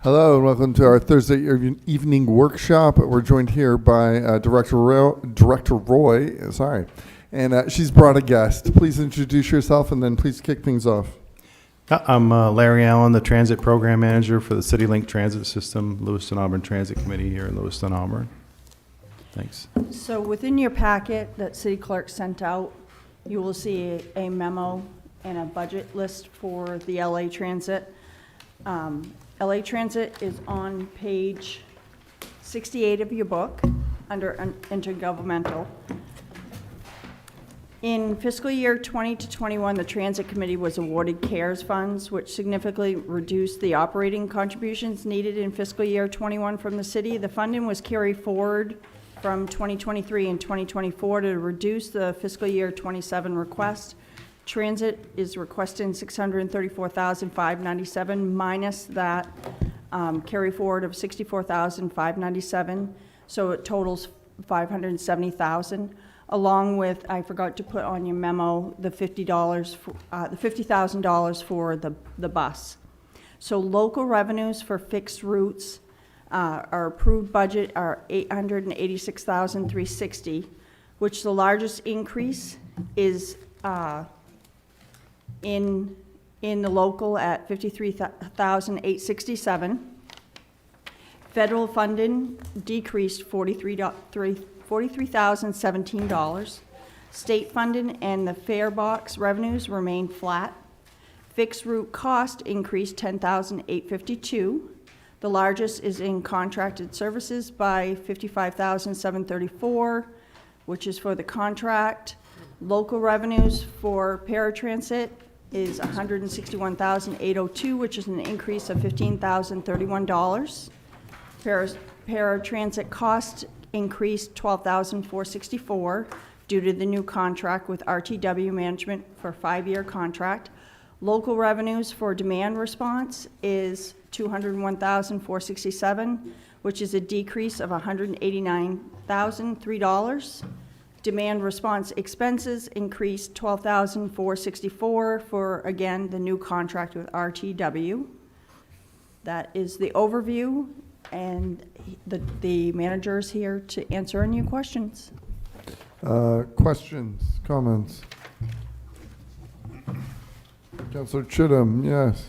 Hello and welcome to our Thursday evening workshop. We're joined here by Director Roy. Sorry, and she's brought a guest. Please introduce yourself and then please kick things off. I'm Larry Allen, the Transit Program Manager for the CityLink Transit System, Lewiston Auburn Transit Committee here in Lewiston Auburn. Thanks. So within your packet that City Clerk sent out, you will see a memo and a budget list for the LA Transit. LA Transit is on page 68 of your book under intergovernmental. In fiscal year 20 to 21, the Transit Committee was awarded CARES funds, which significantly reduced the operating contributions needed in fiscal year 21 from the city. The funding was carried forward from 2023 and 2024 to reduce the fiscal year 27 request. Transit is requesting $634,597 minus that carry forward of $64,597, so it totals $570,000. Along with, I forgot to put on your memo, the $50,000 for the bus. So local revenues for fixed routes, our approved budget are $886,360, which the largest increase is in the local at $53,867. Federal funding decreased $43,017. State funding and the fare box revenues remained flat. Fixed route cost increased $10,852. The largest is in contracted services by $55,734, which is for the contract. Local revenues for paratransit is $161,802, which is an increase of $15,031. Paratransit cost increased $12,464 due to the new contract with RTW Management for a 5-year contract. Local revenues for demand response is $201,467, which is a decrease of $189,003. Demand response expenses increased $12,464 for, again, the new contract with RTW. That is the overview, and the manager is here to answer any questions. Questions, comments? Councilor Chittum, yes.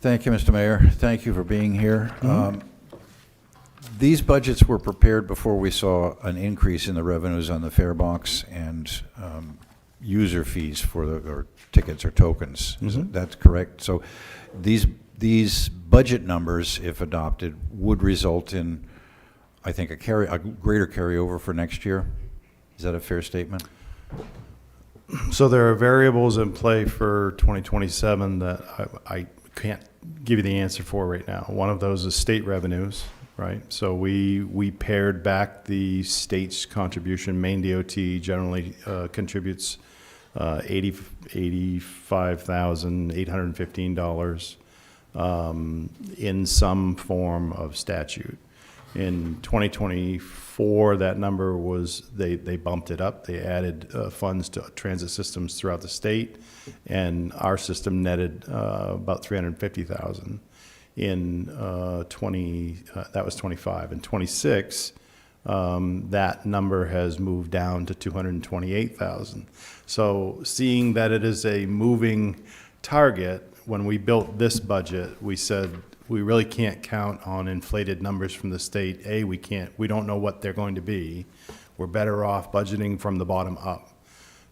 Thank you, Mr. Mayor. Thank you for being here. These budgets were prepared before we saw an increase in the revenues on the fare box and user fees for or tickets or tokens. That's correct? So these budget numbers, if adopted, would result in, I think, a greater carryover for next year. Is that a fair statement? So there are variables in play for 2027 that I can't give you the answer for right now. One of those is state revenues. Right, so we pared back the state's contribution. Maine DOT generally contributes $85,815 in some form of statute. In 2024, that number was, they bumped it up. They added funds to transit systems throughout the state, and our system netted about $350,000. In that was 25. In 26, that number has moved down to 228,000. So seeing that it is a moving target, when we built this budget, we said we really can't count on inflated numbers from the state. We don't know what they're going to be. We're better off budgeting from the bottom up.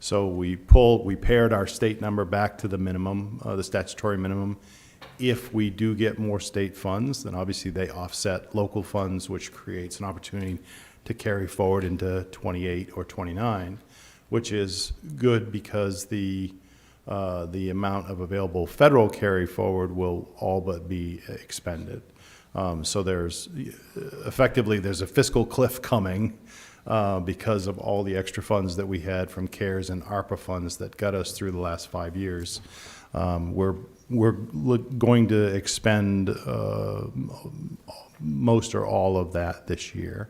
So we pared our state number back to the minimum, the statutory minimum. If we do get more state funds, then obviously they offset local funds, which creates an opportunity to carry forward into 28 or 29, which is good because the amount of available federal carry forward will all but be expended. So there's a fiscal cliff coming because of all the extra funds that we had from CARES and ARPA funds that got us through the last 5 years. We're going to expend most or all of that this year.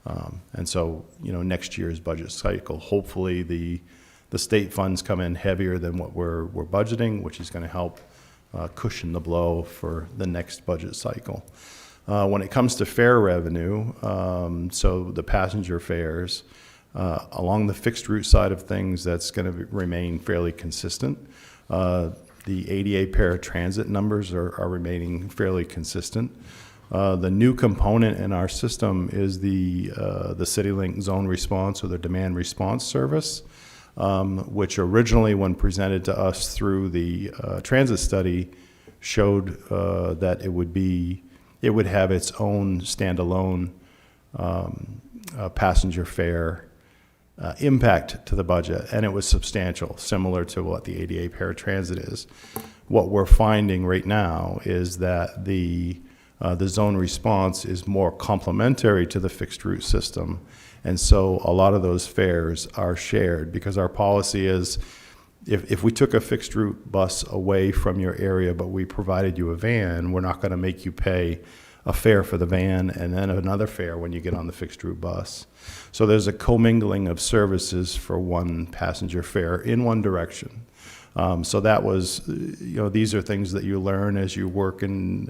And so, next year's budget cycle, hopefully the state funds come in heavier than what we're budgeting, which is going to help cushion the blow for the next budget cycle. When it comes to fare revenue, so the passenger fares, along the fixed route side of things, that's going to remain fairly consistent. The ADA paratransit numbers are remaining fairly consistent. The new component in our system is the CityLink Zone Response, or the Demand Response Service, which originally, when presented to us through the transit study, showed that it would have its own standalone passenger fare impact to the budget, and it was substantial, similar to what the ADA paratransit is. What we're finding right now is that the zone response is more complementary to the fixed route system, and so a lot of those fares are shared, because our policy is, if we took a fixed route bus away from your area but we provided you a van, we're not going to make you pay a fare for the van and then another fare when you get on the fixed route bus. So there's a commingling of services for one passenger fare in one direction. So that was, these are things that you learn as you working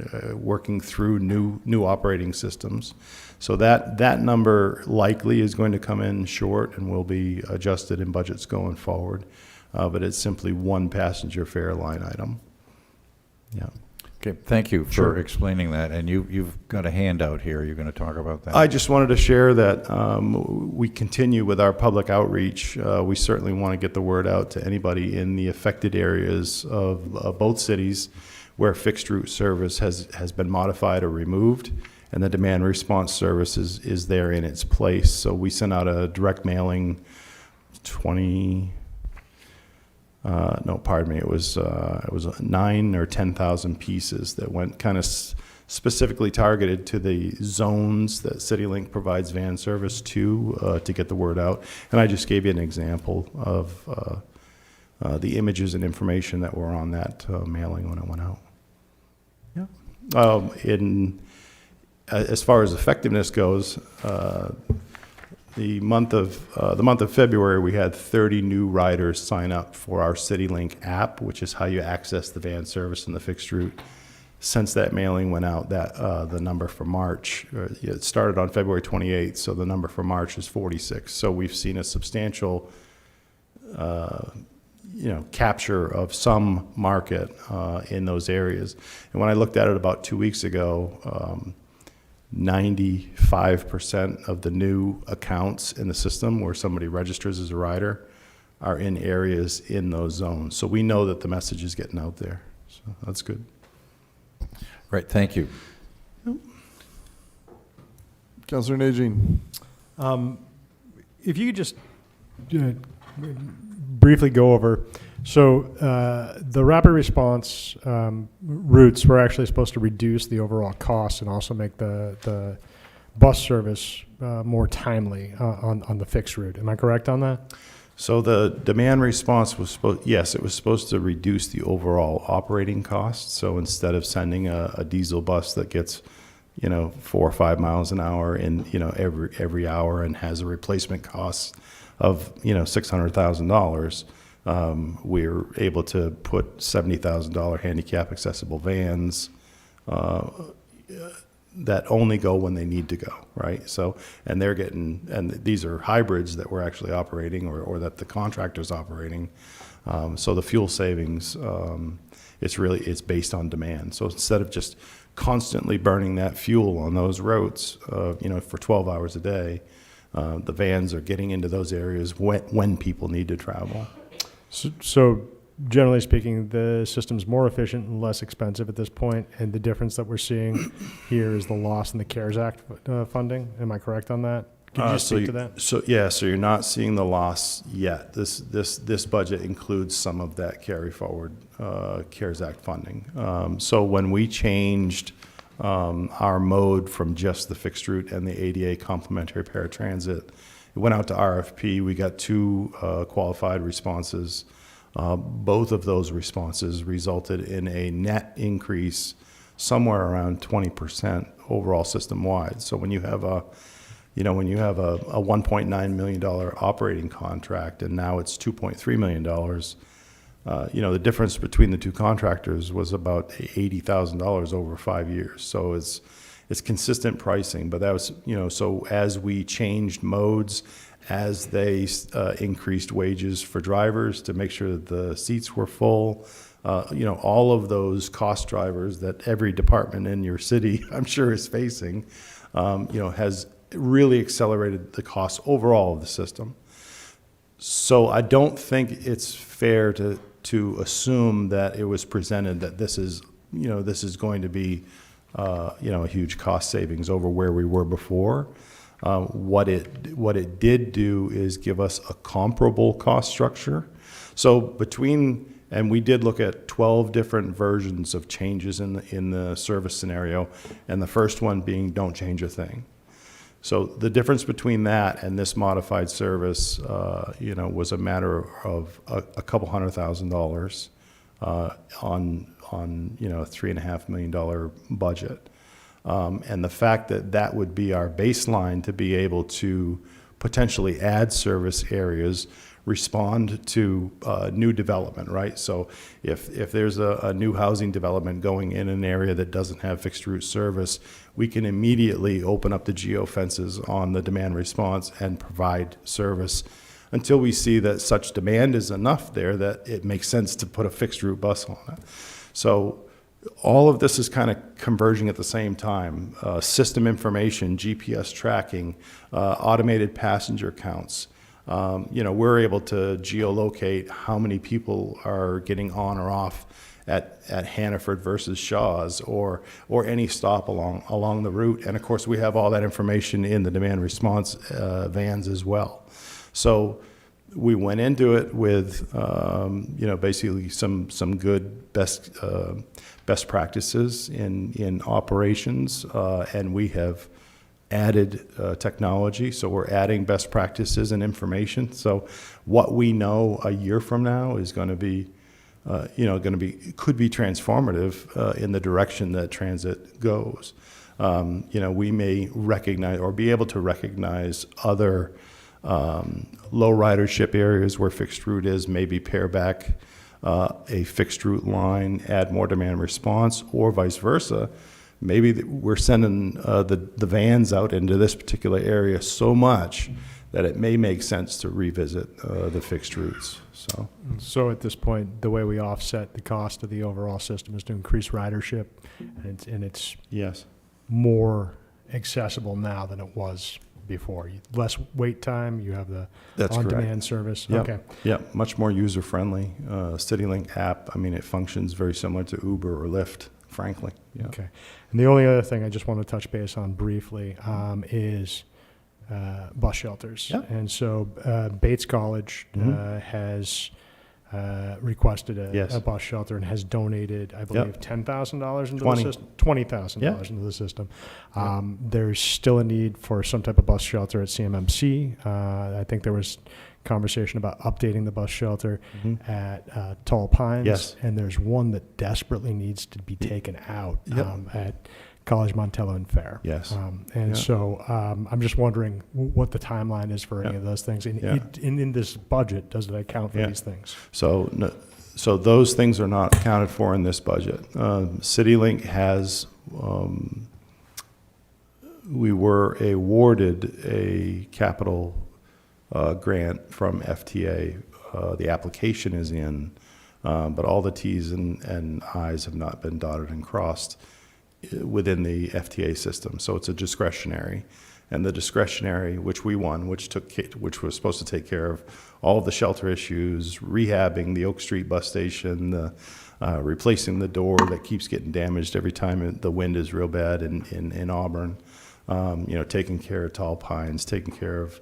through new operating systems. So that number likely is going to come in short and will be adjusted in budgets going forward. But it's simply one passenger fare line item. Yeah. Okay, thank you for Sure. explaining that. And you've got a handout here. You're going to talk about that? I just wanted to share that we continue with our public outreach. We certainly want to get the word out to anybody in the affected areas of both cities where fixed route service has been modified or removed, and the demand response service is there in its place. So we sent out a direct mailing 9 or 10,000 pieces that went kind of specifically targeted to the zones that CityLink provides van service to get the word out. And I just gave you an example of the images and information that were on that mailing when it went out. Yeah. As far as effectiveness goes, the month of February, we had 30 new riders sign up for our CityLink app, which is how you access the van service in the fixed route. Since that mailing went out, the number for March, it started on February 28th, so the number for March is 46. So we've seen a substantial, capture of some market in those areas. And when I looked at it about 2 weeks ago, 95% of the new accounts in the system where somebody registers as a rider are in areas in those zones. So we know that the message is getting out there. So that's good. Great, thank you. Councilor Najin. If you could just briefly go over, so the rapid response routes were actually supposed to reduce the overall cost and also make the bus service more timely on the fixed route. Am I correct on that? So the demand response was it was supposed to reduce the overall operating costs. So instead of sending a diesel bus that gets 4 or 5 miles an hour in every hour and has a replacement cost of $600,000, we're able to put $70,000 handicap accessible vans that only go when they need to go, right? So, and these are hybrids that we're actually operating or that the contractor's operating. So the fuel savings, it's based on demand. So instead of just constantly burning that fuel on those routes, for 12 hours a day, the vans are getting into those areas when people need to travel. So generally speaking, the system's more efficient and less expensive at this point, and the difference that we're seeing here is the loss in the CARES Act funding. Am I correct on that? Could you just speak to that? So you're not seeing the loss yet. This budget includes some of that carry forward CARES Act funding. So when we changed our mode from just the fixed route and the ADA complementary paratransit, it went out to RFP. We got 2 qualified responses. Both of those responses resulted in a net increase somewhere around 20% overall system wide. So when you have a $1.9 million operating contract and now it's $2.3 million, The difference between the two contractors was about $80,000 over 5 years. So it's consistent pricing, but that was, so as we changed modes, as they increased wages for drivers to make sure that the seats were full, all of those cost drivers that every department in your city, I'm sure, is facing, has really accelerated the cost overall of the system. So I don't think it's fair to assume that it was presented that this is going to be, a huge cost savings over where we were before. What it did do is give us a comparable cost structure. So and we did look at 12 different versions of changes in the service scenario, and the first one being don't change a thing. So the difference between that and this modified service, was a matter of a couple $100,000 on a $3.5 million budget. And the fact that would be our baseline to be able to potentially add service areas, respond to new development, right? So if there's a new housing development going in an area that doesn't have fixed route service, we can immediately open up the geofences on the demand response and provide service until we see that such demand is enough there that it makes sense to put a fixed route bus on it. So all of this is kind of converging at the same time. System information, GPS tracking, automated passenger counts. We're able to geolocate how many people are getting on or off at Hannaford versus Shaw's or any stop along the route. And of course, we have all that information in the demand response vans as well. So we went into it with, basically some good best practices in operations, and we have added technology. So we're adding best practices and information. So what we know a year from now is going to be, could be transformative in the direction that transit goes. We may recognize or be able to recognize other low ridership areas where fixed route is, maybe pare back a fixed route line, add more demand response, or vice versa. Maybe we're sending the vans out into this particular area so much that it may make sense to revisit the fixed routes. So at this point, the way we offset the cost of the overall system is to increase ridership, and it's Yes. more accessible now than it was before. Less wait time, you have the That's on-demand correct. service. Yep. Okay. Yep, much more user-friendly. CityLink app, it functions very similar to Uber or Lyft, frankly. Yeah. Okay. And the only other thing I just want to touch base on briefly is bus shelters. Yeah. And so Bates College has requested Yes. a bus shelter and has donated, I believe, $10,000 into 20. the system, $20,000 Yeah. into the system. There's still a need for some type of bus shelter at CMMC. I think there was conversation about updating the bus shelter at Tall Pines. Yes. And there's one that desperately needs to be taken out Yep. at College Montello and Fair. Yes. So I'm just wondering what the timeline is for any of those things. And Yeah. in this budget, does it account for Yeah. these things? So those things are not accounted for in this budget. CityLink has, we were awarded a capital grant from FTA. The application is in, but all the T's and I's have not been dotted and crossed within the FTA system. So it's a discretionary. And the discretionary, which we won, which was supposed to take care of all of the shelter issues, rehabbing the Oak Street bus station, replacing the door that keeps getting damaged every time the wind is real bad in Auburn, taking care of Tall Pines, taking care of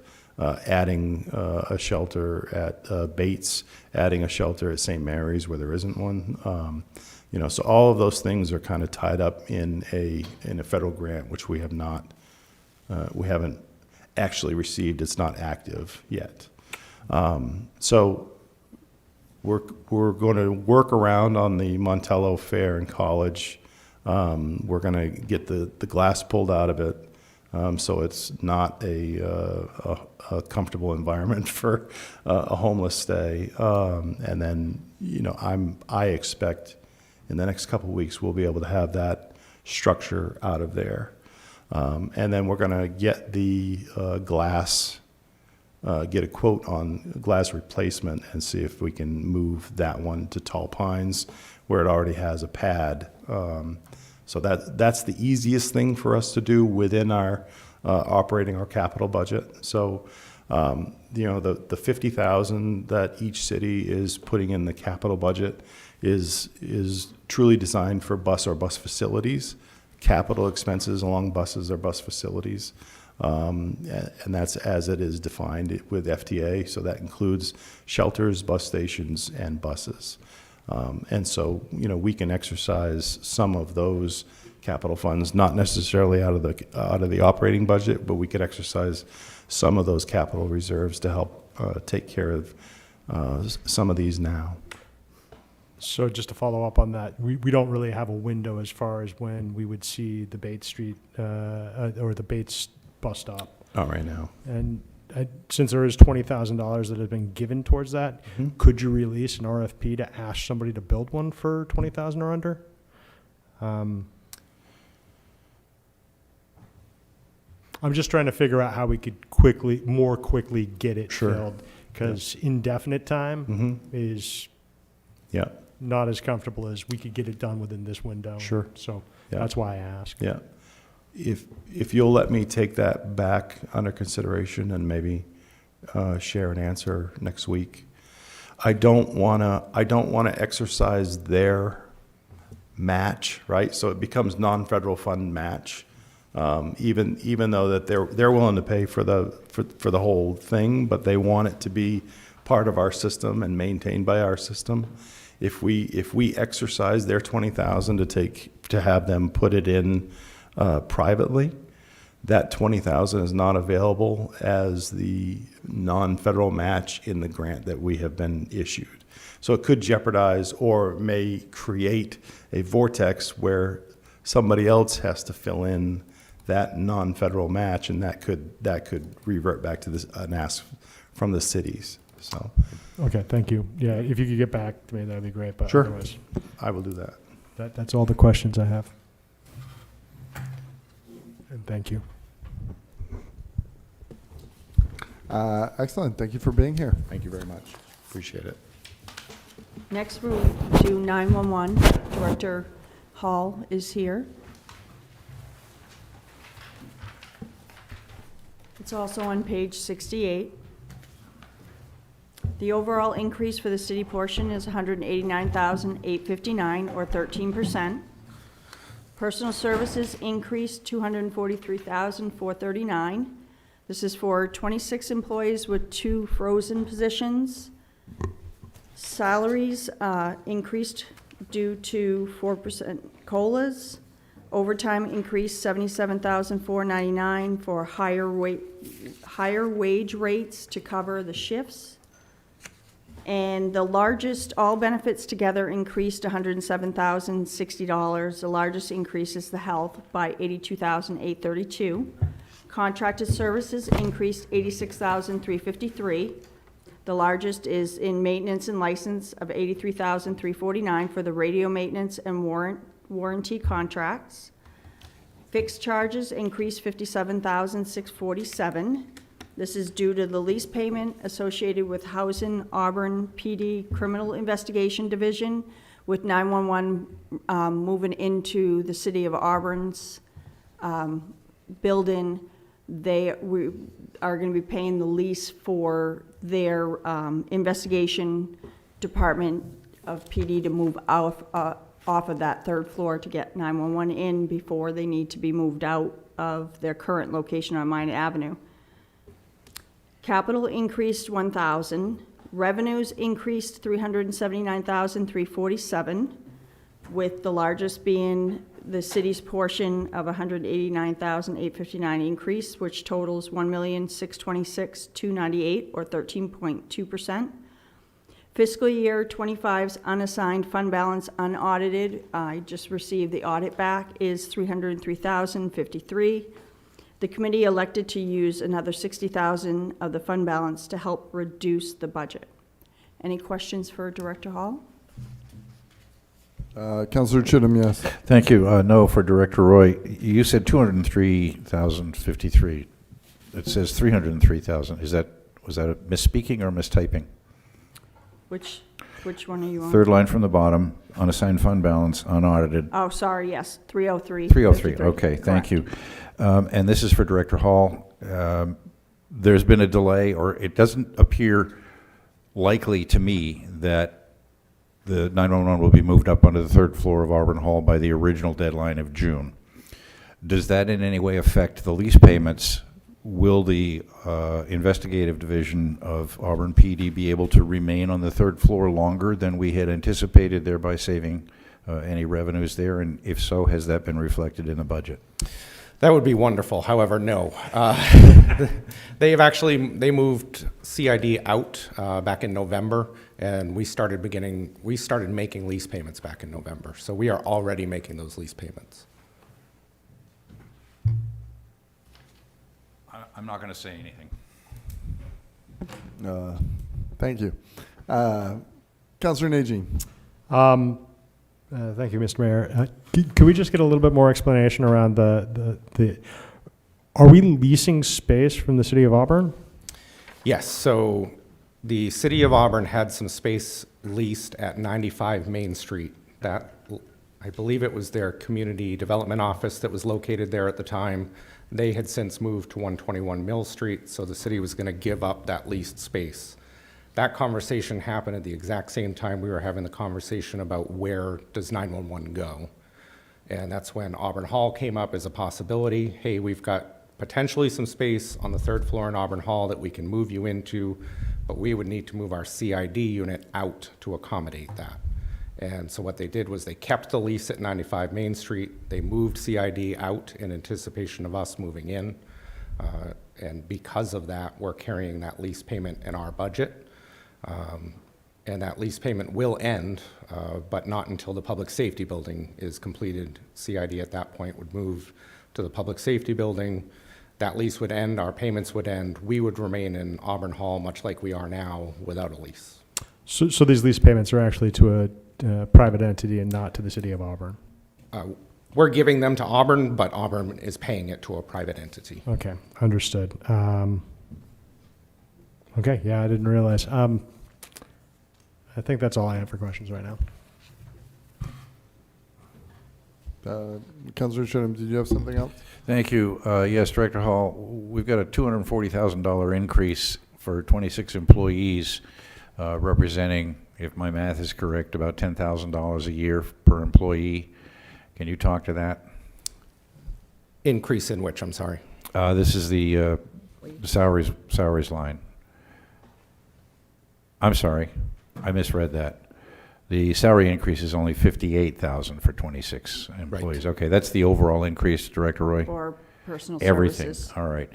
adding a shelter at Bates, adding a shelter at St. Mary's where there isn't one. So all of those things are kind of tied up in a federal grant, which we have not, we haven't actually received. It's not active yet. So we're going to work around on the Montello Fair and College. We're going to get the glass pulled out of it. So it's not a comfortable environment for a homeless stay. And then, I expect in the next couple of weeks, we'll be able to have that structure out of there. And then we're going to get the glass, get a quote on glass replacement and see if we can move that one to Tall Pines where it already has a pad. So that's the easiest thing for us to do within our operating our capital budget. So, the 50,000 that each city is putting in the capital budget is truly designed for bus or bus facilities, capital expenses along buses or bus facilities. And that's as it is defined with FTA. So that includes shelters, bus stations, and buses. And so, we can exercise some of those capital funds, not necessarily out of the operating budget, but we could exercise some of those capital reserves to help take care of some of these now. So just to follow up on that, we don't really have a window as far as when we would see the Bates Street or the Bates bus stop. Not right now. And since there is $20,000 that has been given towards that, could you release an RFP to ask somebody to build one for $20,000 or under? I'm just trying to figure out how we could more quickly get it Sure. filled, because indefinite time is Yeah. not as comfortable as we could get it done within this window. Sure. So Yeah. that's why I ask. Yeah. If you'll let me take that back under consideration and maybe share an answer next week. I don't wanna exercise their match, right? So it becomes non-federal fund match. Even though that they're willing to pay for the whole thing, but they want it to be part of our system and maintained by our system. If we exercise their 20,000 to have them put it in privately, that 20,000 is not available as the non-federal match in the grant that we have been issued. So it could jeopardize or may create a vortex where somebody else has to fill in that non-federal match, and that could revert back to an ask from the cities. So Okay, thank you. Yeah, if you could get back to me, that'd be great. But Sure. otherwise, I will do that. that's all the questions I have. And thank you. Excellent. Thank you for being here. Thank you very much. Appreciate it. Next, we'll do 911. Director Hall is here. It's also on page 68. The overall increase for the city portion is $189,859, or 13%. Personal services increased $243,439. This is for 26 employees with 2 frozen positions. Salaries increased due to 4% COLAs. Overtime increased $77,499 for higher wage rates to cover the shifts. And the largest, all benefits together increased $107,060. The largest increase is the health by $82,832. Contracted services increased $86,353. The largest is in maintenance and license of $83,349 for the radio maintenance and warranty contracts. Fixed charges increased $57,647. This is due to the lease payment associated with Housing Auburn PD Criminal Investigation Division, with 911 moving into the city of Auburn's building. We are going to be paying the lease for their investigation department of PD to move off of that 3rd floor to get 911 in before they need to be moved out of their current location on Minot Avenue. Capital increased $1,000. Revenues increased $379,347, with the largest being the city's portion of $189,859 increase, which totals $1,626,298, or 13.2%. Fiscal year 25's unassigned fund balance unaudited, I just received the audit back, is $303,053. The committee elected to use another $60,000 of the fund balance to help reduce the budget. Any questions for Director Hall? Councillor Chittum, yes. Thank you. No, for Director Roy. You said 203,053. It says 303,000. Was that a misspeaking or mistyping? Which one are you on? Third line from the bottom, unassigned fund balance, unaudited. Oh, sorry, yes, 303. 303, okay, thank you. And this is for Director Hall. There's been a delay, or it doesn't appear likely to me that the 911 will be moved up onto the third floor of Auburn Hall by the original deadline of June. Does that in any way affect the lease payments? Will the investigative division of Auburn PD be able to remain on the third floor longer than we had anticipated, thereby saving any revenues there? And if so, has that been reflected in the budget? That would be wonderful. However, no. They moved CID out back in November, and we started making lease payments back in November. So we are already making those lease payments. I'm not going to say anything. Thank you. Councillor Najin. Thank you, Mr. Mayor. Could we just get a little bit more explanation around are we leasing space from the city of Auburn? Yes, so the city of Auburn had some space leased at 95 Main Street. That, I believe it was their community development office that was located there at the time. They had since moved to 121 Mill Street, so the city was going to give up that leased space. That conversation happened at the exact same time we were having the conversation about where does 911 go. And that's when Auburn Hall came up as a possibility. Hey, we've got potentially some space on the third floor in Auburn Hall that we can move you into, but we would need to move our CID unit out to accommodate that. And so what they did was they kept the lease at 95 Main Street. They moved CID out in anticipation of us moving in. And because of that, we're carrying that lease payment in our budget. And that lease payment will end, but not until the public safety building is completed. CID at that point would move to the public safety building. That lease would end, our payments would end. We would remain in Auburn Hall, much like we are now, without a lease. So these lease payments are actually to a private entity and not to the city of Auburn? We're giving them to Auburn, but Auburn is paying it to a private entity. Okay, understood. Okay, yeah, I didn't realize. I think that's all I have for questions right now. Councillor Chittum, did you have something else? Thank you. Yes, Director Hall, we've got a $240,000 increase for 26 employees, representing, if my math is correct, about $10,000 a year per employee. Can you talk to that? Increase in which, I'm sorry? This is the salaries line. I'm sorry, I misread that. The salary increase is only $58,000 for 26 employees. Right. Okay, that's the overall increase, Director Roy? For personal Everything, services? all right.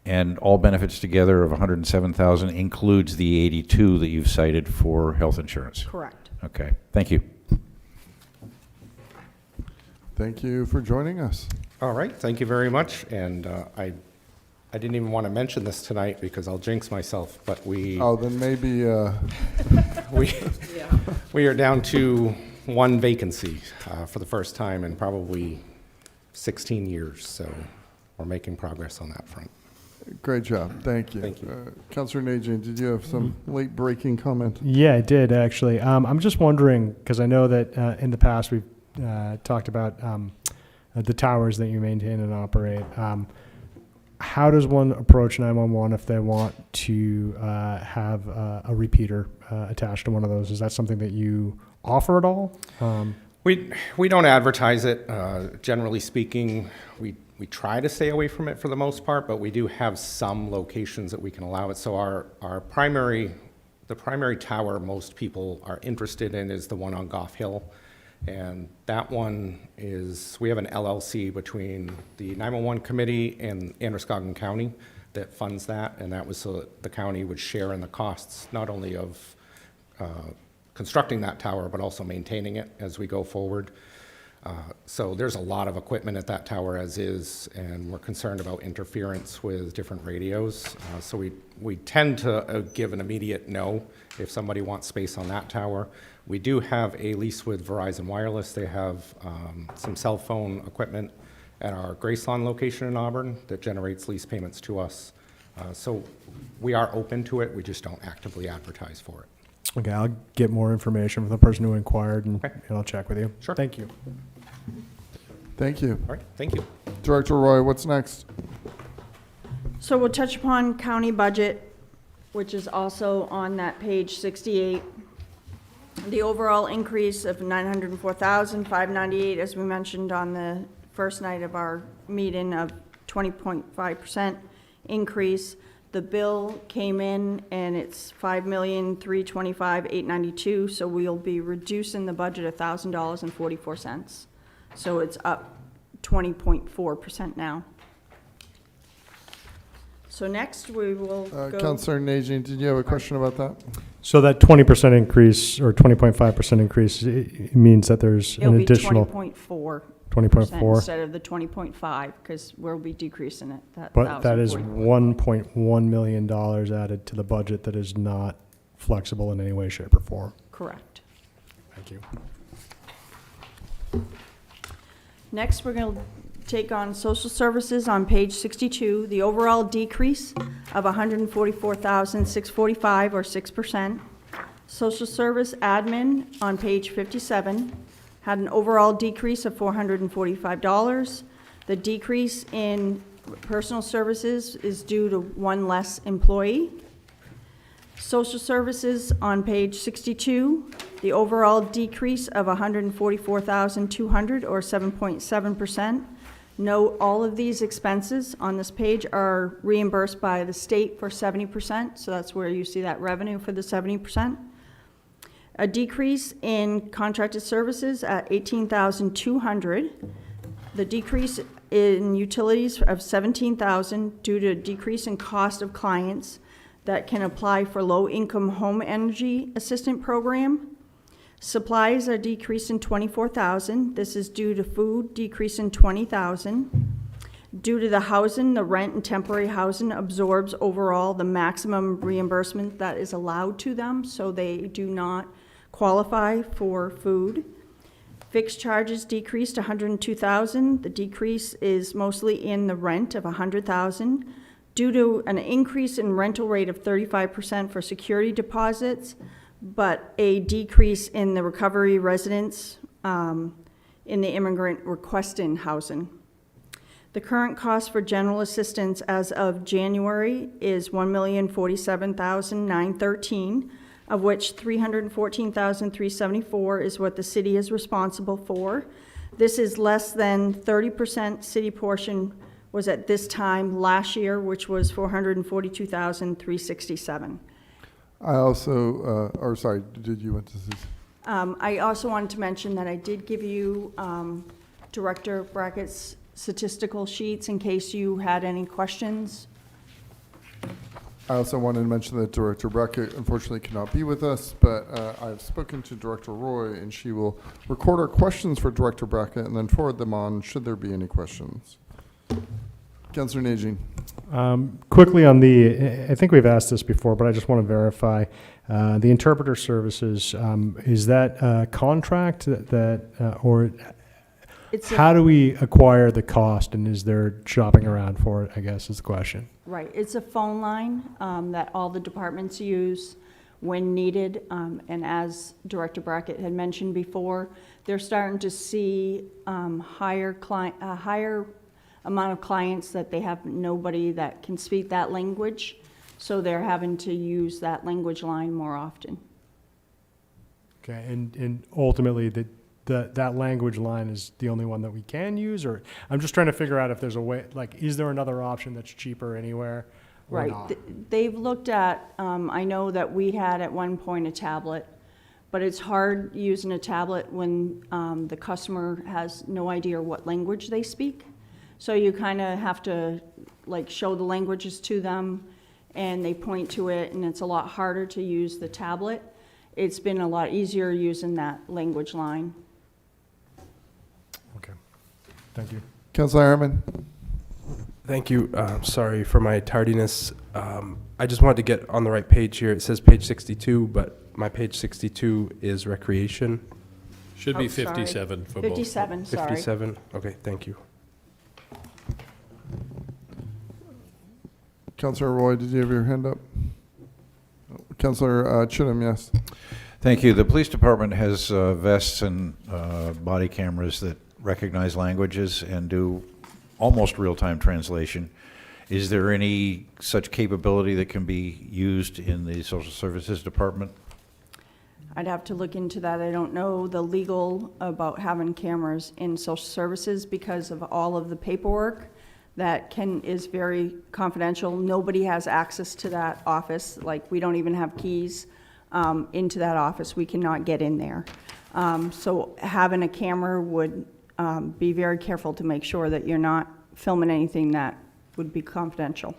And all benefits together of $107,000 includes the 82 that you've cited for health insurance? Correct. Okay, thank you. Thank you for joining us. All right, thank you very much. And I didn't even want to mention this tonight because I'll jinx myself, but Then maybe, we are down to one vacancy for the first time in probably 16 years. So we're making progress on that front. great job. Thank you. Thank you. Councillor Najin, did you have some late-breaking comment? Yeah, I did, actually. I'm just wondering, because I know that in the past we've talked about the towers that you maintain and operate. How does one approach 911 if they want to have a repeater attached to one of those? Is that something that you offer at all? We don't advertise it. Generally speaking, we try to stay away from it for the most part, but we do have some locations that we can allow it. So the primary tower most people are interested in is the one on Goff Hill. And that one is, we have an LLC between the 911 committee and Androscoggin County that funds that, and that was so that the county would share in the costs, not only of constructing that tower, but also maintaining it as we go forward. So there's a lot of equipment at that tower as is, and we're concerned about interference with different radios. So we tend to give an immediate no if somebody wants space on that tower. We do have a lease with Verizon Wireless. They have some cell phone equipment at our Gracelawn location in Auburn that generates lease payments to us. So we are open to it, we just don't actively advertise for it. Okay, I'll get more information from the person who inquired, and Okay. I'll check with you. Sure. Thank you. Thank you. All right, thank you. Director Roy, what's next? So we'll touch upon county budget, which is also on that page 68. The overall increase of $904,598, as we mentioned on the first night of our meeting, of 20.5% increase. The bill came in and it's $5,325,892, so we'll be reducing the budget $1,000.44. So it's up 20.4% now. So next, we will go. Councilor Najin, did you have a question about that? So that 20% increase, or 20.5% increase, it means that there's It'll an be additional 20.4% 20.4, instead of the 20.5, because we'll be decreasing it, that but that is 1,044. $1.1 million added to the budget that is not flexible in any way, shape, or form. Correct. Thank you. Next, we're going to take on social services on page 62. The overall decrease of $144,645, or 6%. Social service admin on page 57 had an overall decrease of $445. The decrease in personal services is due to one less employee. Social services on page 62, the overall decrease of $144,200, or 7.7%. Note, all of these expenses on this page are reimbursed by the state for 70%, so that's where you see that revenue for the 70%. A decrease in contracted services at $18,200. The decrease in utilities of $17,000 due to a decrease in cost of clients that can apply for low-income home energy assistant program. Supplies are decreased in $24,000. This is due to food decrease in $20,000. Due to the housing, the rent and temporary housing absorbs overall the maximum reimbursement that is allowed to them, so they do not qualify for food. Fixed charges decreased $102,000. The decrease is mostly in the rent of $100,000 due to an increase in rental rate of 35% for security deposits, but a decrease in the recovery residents in the immigrant requesting housing. The current cost for general assistance as of January is $1,047,913, of which $314,374 is what the city is responsible for. This is less than 30% city portion was at this time last year, which was $442,367. I also, or sorry, did you want to say? I also wanted to mention that I did give you Director Brackett's statistical sheets in case you had any questions. I also wanted to mention that Director Brackett unfortunately cannot be with us, but I've spoken to Director Roy, and she will record our questions for Director Brackett and then forward them on should there be any questions. Councilor Najin. Quickly on I think we've asked this before, but I just want to verify. The interpreter services, is that a contract or It's how do we acquire the cost, and is there shopping around for it, I guess is the question. Right, it's a phone line that all the departments use when needed. And as Director Brackett had mentioned before, they're starting to see higher amount of clients that they have nobody that can speak that language. So they're having to use that language line more often. Okay, and ultimately that language line is the only one that we can use, or I'm just trying to figure out if there's a way, like, is there another option that's cheaper anywhere or Right, not? they've looked at, I know that we had at one point a tablet, but it's hard using a tablet when the customer has no idea what language they speak. So you kind of have to like show the languages to them and they point to it, and it's a lot harder to use the tablet. It's been a lot easier using that language line. Thank you. Councilor Harriman? Thank you. Sorry for my tardiness. I just wanted to get on the right page here. It says page 62, but my page 62 is recreation. Should be Oh, sorry. 57 for both. 57, sorry. 57? Okay, thank you. Councilor Roy, did you have your hand up? Councilor Chittum, yes. Thank you. The police department has vests and body cameras that recognize languages and do almost real-time translation. Is there any such capability that can be used in the social services department? I'd have to look into that. I don't know the legal about having cameras in social services because of all of the paperwork that is very confidential. Nobody has access to that office. Like, we don't even have keys into that office. We cannot get in there. So having a camera would be very careful to make sure that you're not filming anything that would be confidential.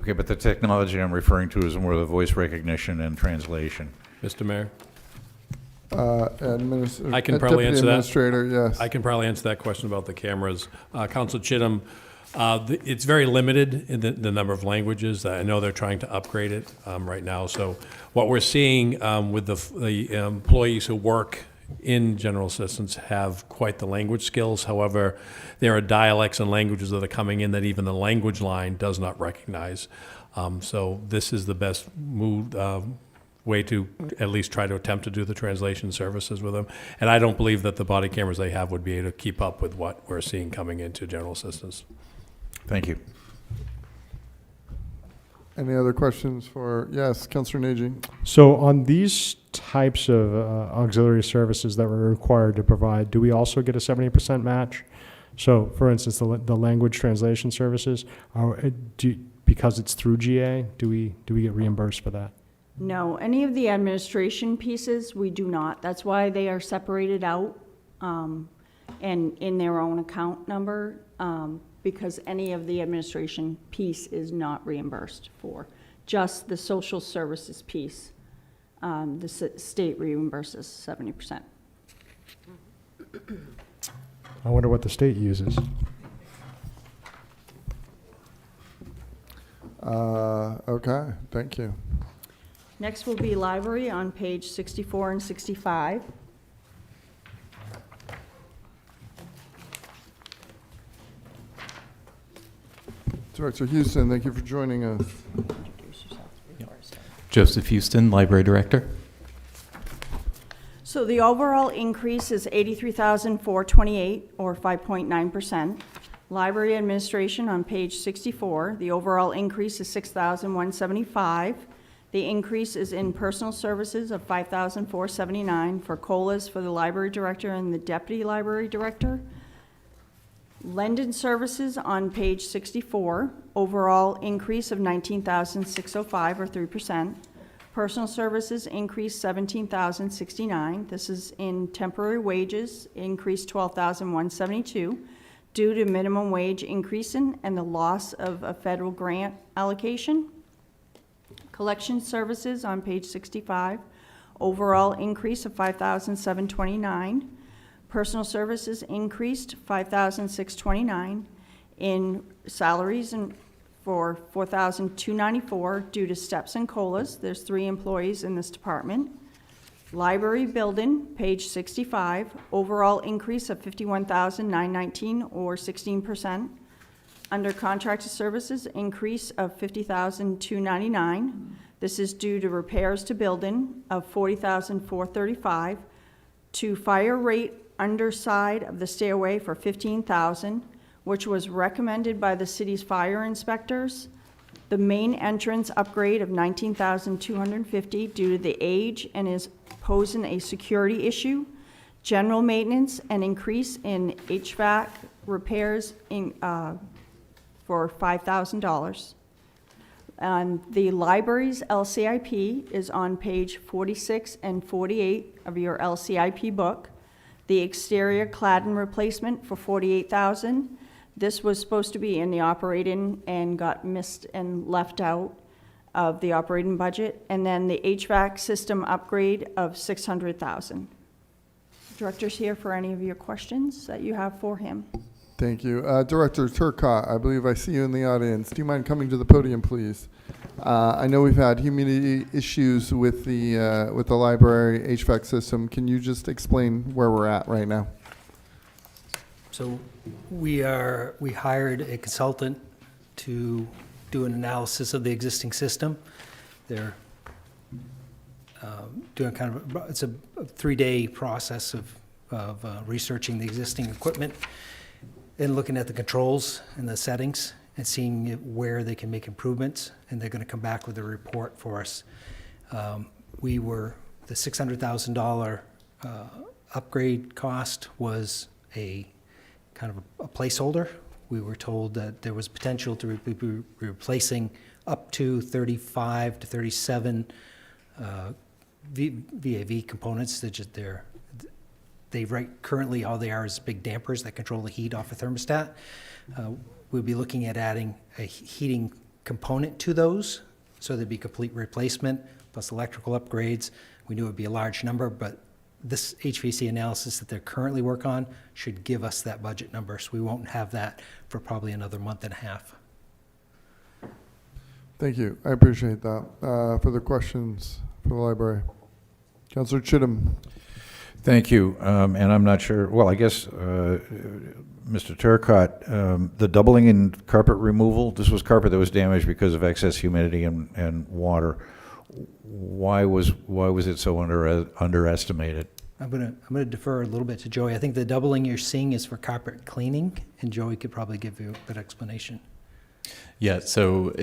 Okay, but the technology I'm referring to is more the voice recognition and translation. Mr. Mayor, I can probably answer that. Administrator, yes. I can probably answer that question about the cameras. Council Chittum, it's very limited in the number of languages. I know they're trying to upgrade it right now. So what we're seeing with the employees who work in general assistance have quite the language skills. However, there are dialects and languages that are coming in that even the language line does not recognize. So this is the best way to at least try to attempt to do the translation services with them. And I don't believe that the body cameras they have would be able to keep up with what we're seeing coming into general assistance. Thank you. Any other questions for, yes, Councilor Nagy? So on these types of auxiliary services that we're required to provide, do we also get a 70% match? So, for instance, the language translation services, because it's through GA, do we get reimbursed for that? No, any of the administration pieces, we do not. That's why they are separated out and in their own account number, because any of the administration piece is not reimbursed for. Just the social services piece, the state reimburses 70%. I wonder what the state uses. Okay, thank you. Next will be library on page 64 and 65. Director Houston, thank you for joining us. Joseph Houston, Library Director. So the overall increase is $83,428, or 5.9%. Library administration on page 64, the overall increase is $6,175. The increase is in personal services of $5,479 for COLAs for the library director and the deputy library director. Lending services on page 64, overall increase of $19,605, or 3%. Personal services increased $17,069. This is in temporary wages, increased $12,172 due to minimum wage increasing and the loss of a federal grant allocation. Collection services on page 65, overall increase of $5,729. Personal services increased $5,629 in salaries and for $4,294 due to steps and COLAs. There's 3 employees in this department. Library building, page 65, overall increase of $51,919 or 16%. Under contracted services, increase of $50,299. This is due to repairs to building of $40,435, to fire rate underside of the stairway for $15,000, which was recommended by the city's fire inspectors. The main entrance upgrade of $19,250 due to the age and is posing a security issue. General maintenance and increase in HVAC repairs for $5,000. And the library's LCIP is on page 46 and 48 of your LCIP book. The exterior cladding replacement for $48,000. This was supposed to be in the operating and got missed and left out of the operating budget. And then the HVAC system upgrade of $600,000. Director's here for any of your questions that you have for him. Thank you. Director Turcotte, I believe I see you in the audience. Do you mind coming to the podium, please? I know we've had humidity issues with the library HVAC system. Can you just explain where we're at right now? So we hired a consultant to do an analysis of the existing system. They're doing kind of, it's a 3-day process of researching the existing equipment and looking at the controls and the settings and seeing where they can make improvements, and they're going to come back with a report for us. The $600,000 upgrade cost was a kind of a placeholder. We were told that there was potential to be replacing up to 35 to 37 VAV components. Currently all they are is big dampers that control the heat off a thermostat. We'll be looking at adding a heating component to those, so there'd be complete replacement plus electrical upgrades. We knew it would be a large number, but this HVAC analysis that they're currently working on should give us that budget number, so we won't have that for probably another month and a half. Thank you. I appreciate that. Further questions for the library? Councillor Chittum. Thank you. And I'm not sure, well, I guess, Mr. Turcotte, the doubling in carpet removal, this was carpet that was damaged because of excess humidity and water. Why was it so underestimated? I'm gonna defer a little bit to Joey. I think the doubling you're seeing is for carpet cleaning, and Joey could probably give you a good explanation. Yeah, so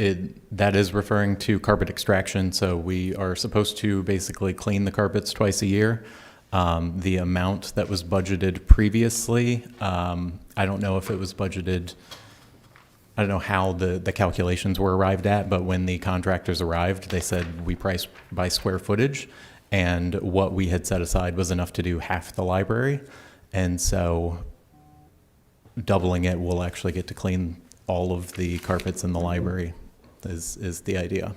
that is referring to carpet extraction. So we are supposed to basically clean the carpets twice a year. The amount that was budgeted previously, I don't know if it was budgeted, I don't know how the calculations were arrived at, but when the contractors arrived, they said we price by square footage, and what we had set aside was enough to do half the library. And so doubling it, we'll actually get to clean all of the carpets in the library is the idea.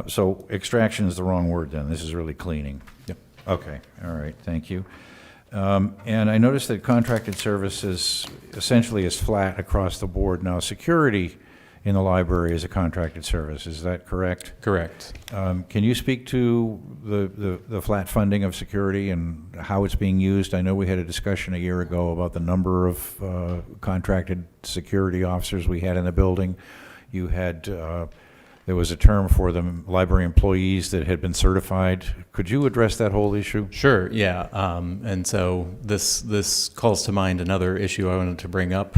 So extraction is the wrong word then. This is really cleaning. Yep. Okay, all right, thank you. And I noticed that contracted services essentially is flat across the board. Now, security in the library is a contracted service, is that correct? Correct. Can you speak to the flat funding of security and how it's being used? I know we had a discussion a year ago about the number of contracted security officers we had in the building. You had there was a term for them, library employees that had been certified. Could you address that whole issue? Sure, yeah. And so this calls to mind another issue I wanted to bring up,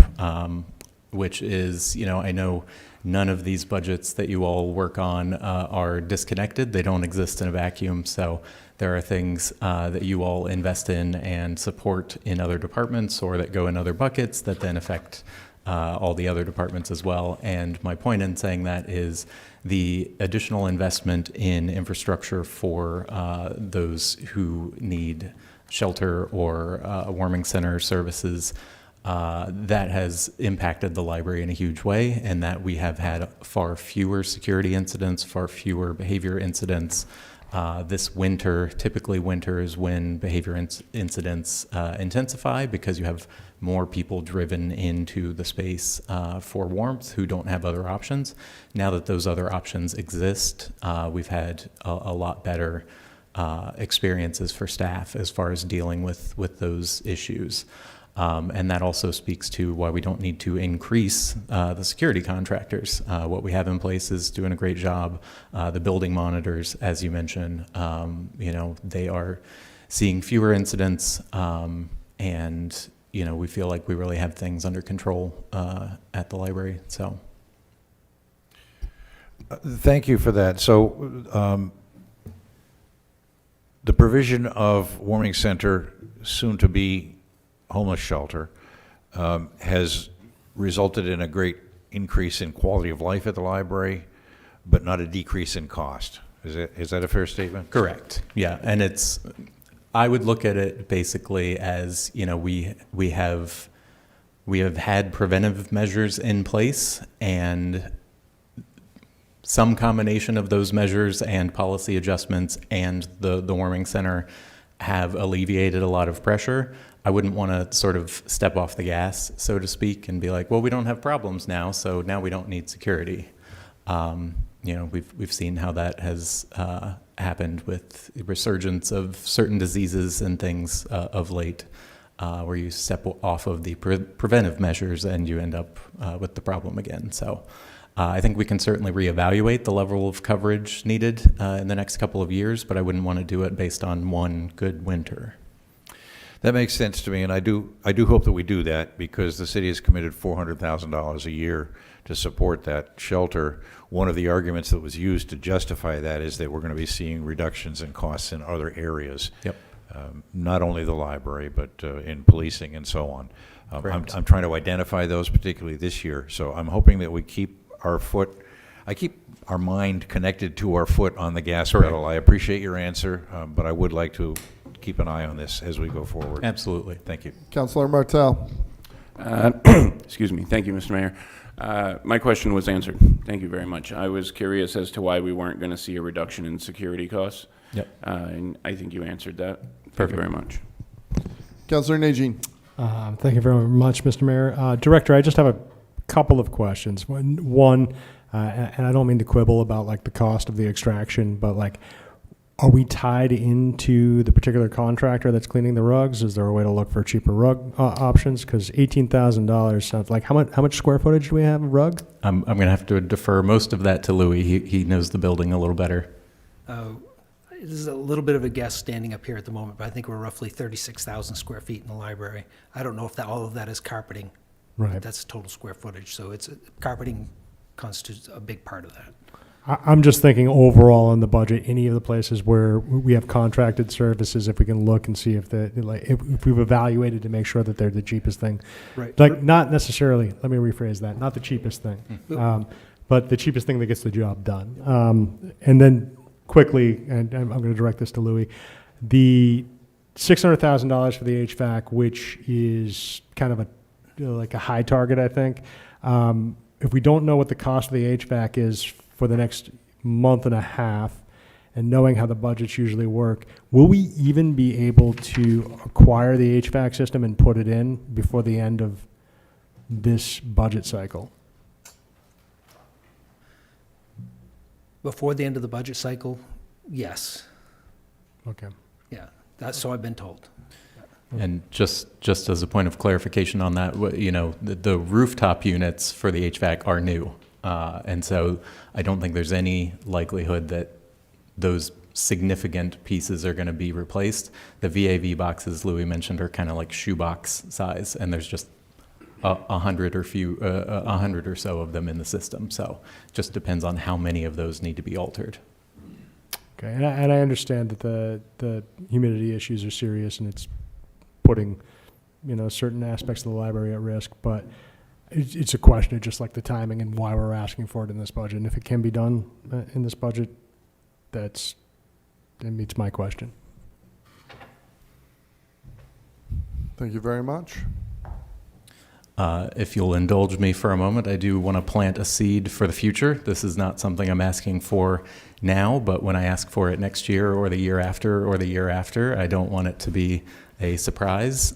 which is, I know none of these budgets that you all work on are disconnected. They don't exist in a vacuum. So there are things that you all invest in and support in other departments or that go in other buckets that then affect all the other departments as well. And my point in saying that is the additional investment in infrastructure for those who need shelter or warming center services, that has impacted the library in a huge way, and that we have had far fewer security incidents, far fewer behavior incidents. This winter, typically winter is when behavior incidents intensify because you have more people driven into the space for warmth who don't have other options. Now that those other options exist, we've had a lot better experiences for staff as far as dealing with those issues. And that also speaks to why we don't need to increase the security contractors. What we have in place is doing a great job. The building monitors, as you mentioned, they are seeing fewer incidents, and we feel like we really have things under control at the library. So, thank you for that. So, the provision of warming center, soon to be homeless shelter, has resulted in a great increase in quality of life at the library, but not a decrease in cost. Is that a fair statement? correct. Yeah, and I would look at it basically as, we have had preventive measures in place, and some combination of those measures and policy adjustments and the warming center have alleviated a lot of pressure. I wouldn't want to sort of step off the gas, so to speak, and be like, well, we don't have problems now, so now we don't need security. We've seen how that has happened with the resurgence of certain diseases and things of late, where you step off of the preventive measures and you end up with the problem again. So I think we can certainly reevaluate the level of coverage needed in the next couple of years, but I wouldn't want to do it based on one good winter. That makes sense to me, and I do hope that we do that, because the city has committed $400,000 a year to support that shelter. One of the arguments that was used to justify that is that we're going to be seeing reductions in costs in other areas. Yep. Not only the library, but in policing and so on. I'm trying to identify those, particularly this year. So I'm hoping that we keep I keep our mind connected to our foot on the gas pedal. I appreciate your answer, but I would like to keep an eye on this as we go forward. Absolutely. Thank you. Councilor Martell. Excuse me. Thank you, Mr. Mayor. My question was answered. Thank you very much. I was curious as to why we weren't going to see a reduction in security costs. Yep. And I think you answered that. Thank Perfect. you very much. Councilor Najin. Thank you very much, Mr. Mayor. Director, I just have a couple of questions. One, and I don't mean to quibble about like the cost of the extraction, but like, are we tied into the particular contractor that's cleaning the rugs? Is there a way to look for cheaper rug options? Because $18,000 sounds like how much square footage do we have of rug? I'm going to have to defer most of that to Louis. He knows the building a little better. This is a little bit of a guess standing up here at the moment, but I think we're roughly 36,000 square feet in the library. I don't know if all of that is carpeting. Right. That's total square footage, so carpeting constitutes a big part of that. I'm just thinking overall in the budget, any of the places where we have contracted services, if we can look and see if if we've evaluated to make sure that they're the cheapest thing. Right. Like, not necessarily, let me rephrase that, not the cheapest thing, but the cheapest thing that gets the job done. And then quickly, and I'm going to direct this to Louis, the $600,000 for the HVAC, which is kind of like a high target, I think. If we don't know what the cost of the HVAC is for the next month and a half, and knowing how the budgets usually work, will we even be able to acquire the HVAC system and put it in before the end of this budget cycle? Before the end of the budget cycle, yes. Okay. Yeah, that's so I've been told. And just as a point of clarification on that, the rooftop units for the HVAC are new. And so I don't think there's any likelihood that those significant pieces are going to be replaced. The VAV boxes Louis mentioned are kind of like shoebox size, and there's just 100 or so of them in the system. So it just depends on how many of those need to be altered. Okay, and I understand that the humidity issues are serious, and it's putting, certain aspects of the library at risk, but it's a question of just like the timing and why we're asking for it in this budget. And if it can be done in this budget, that meets my question. Thank you very much. If you'll indulge me for a moment, I do want to plant a seed for the future. This is not something I'm asking for now, but when I ask for it next year or the year after, I don't want it to be a surprise.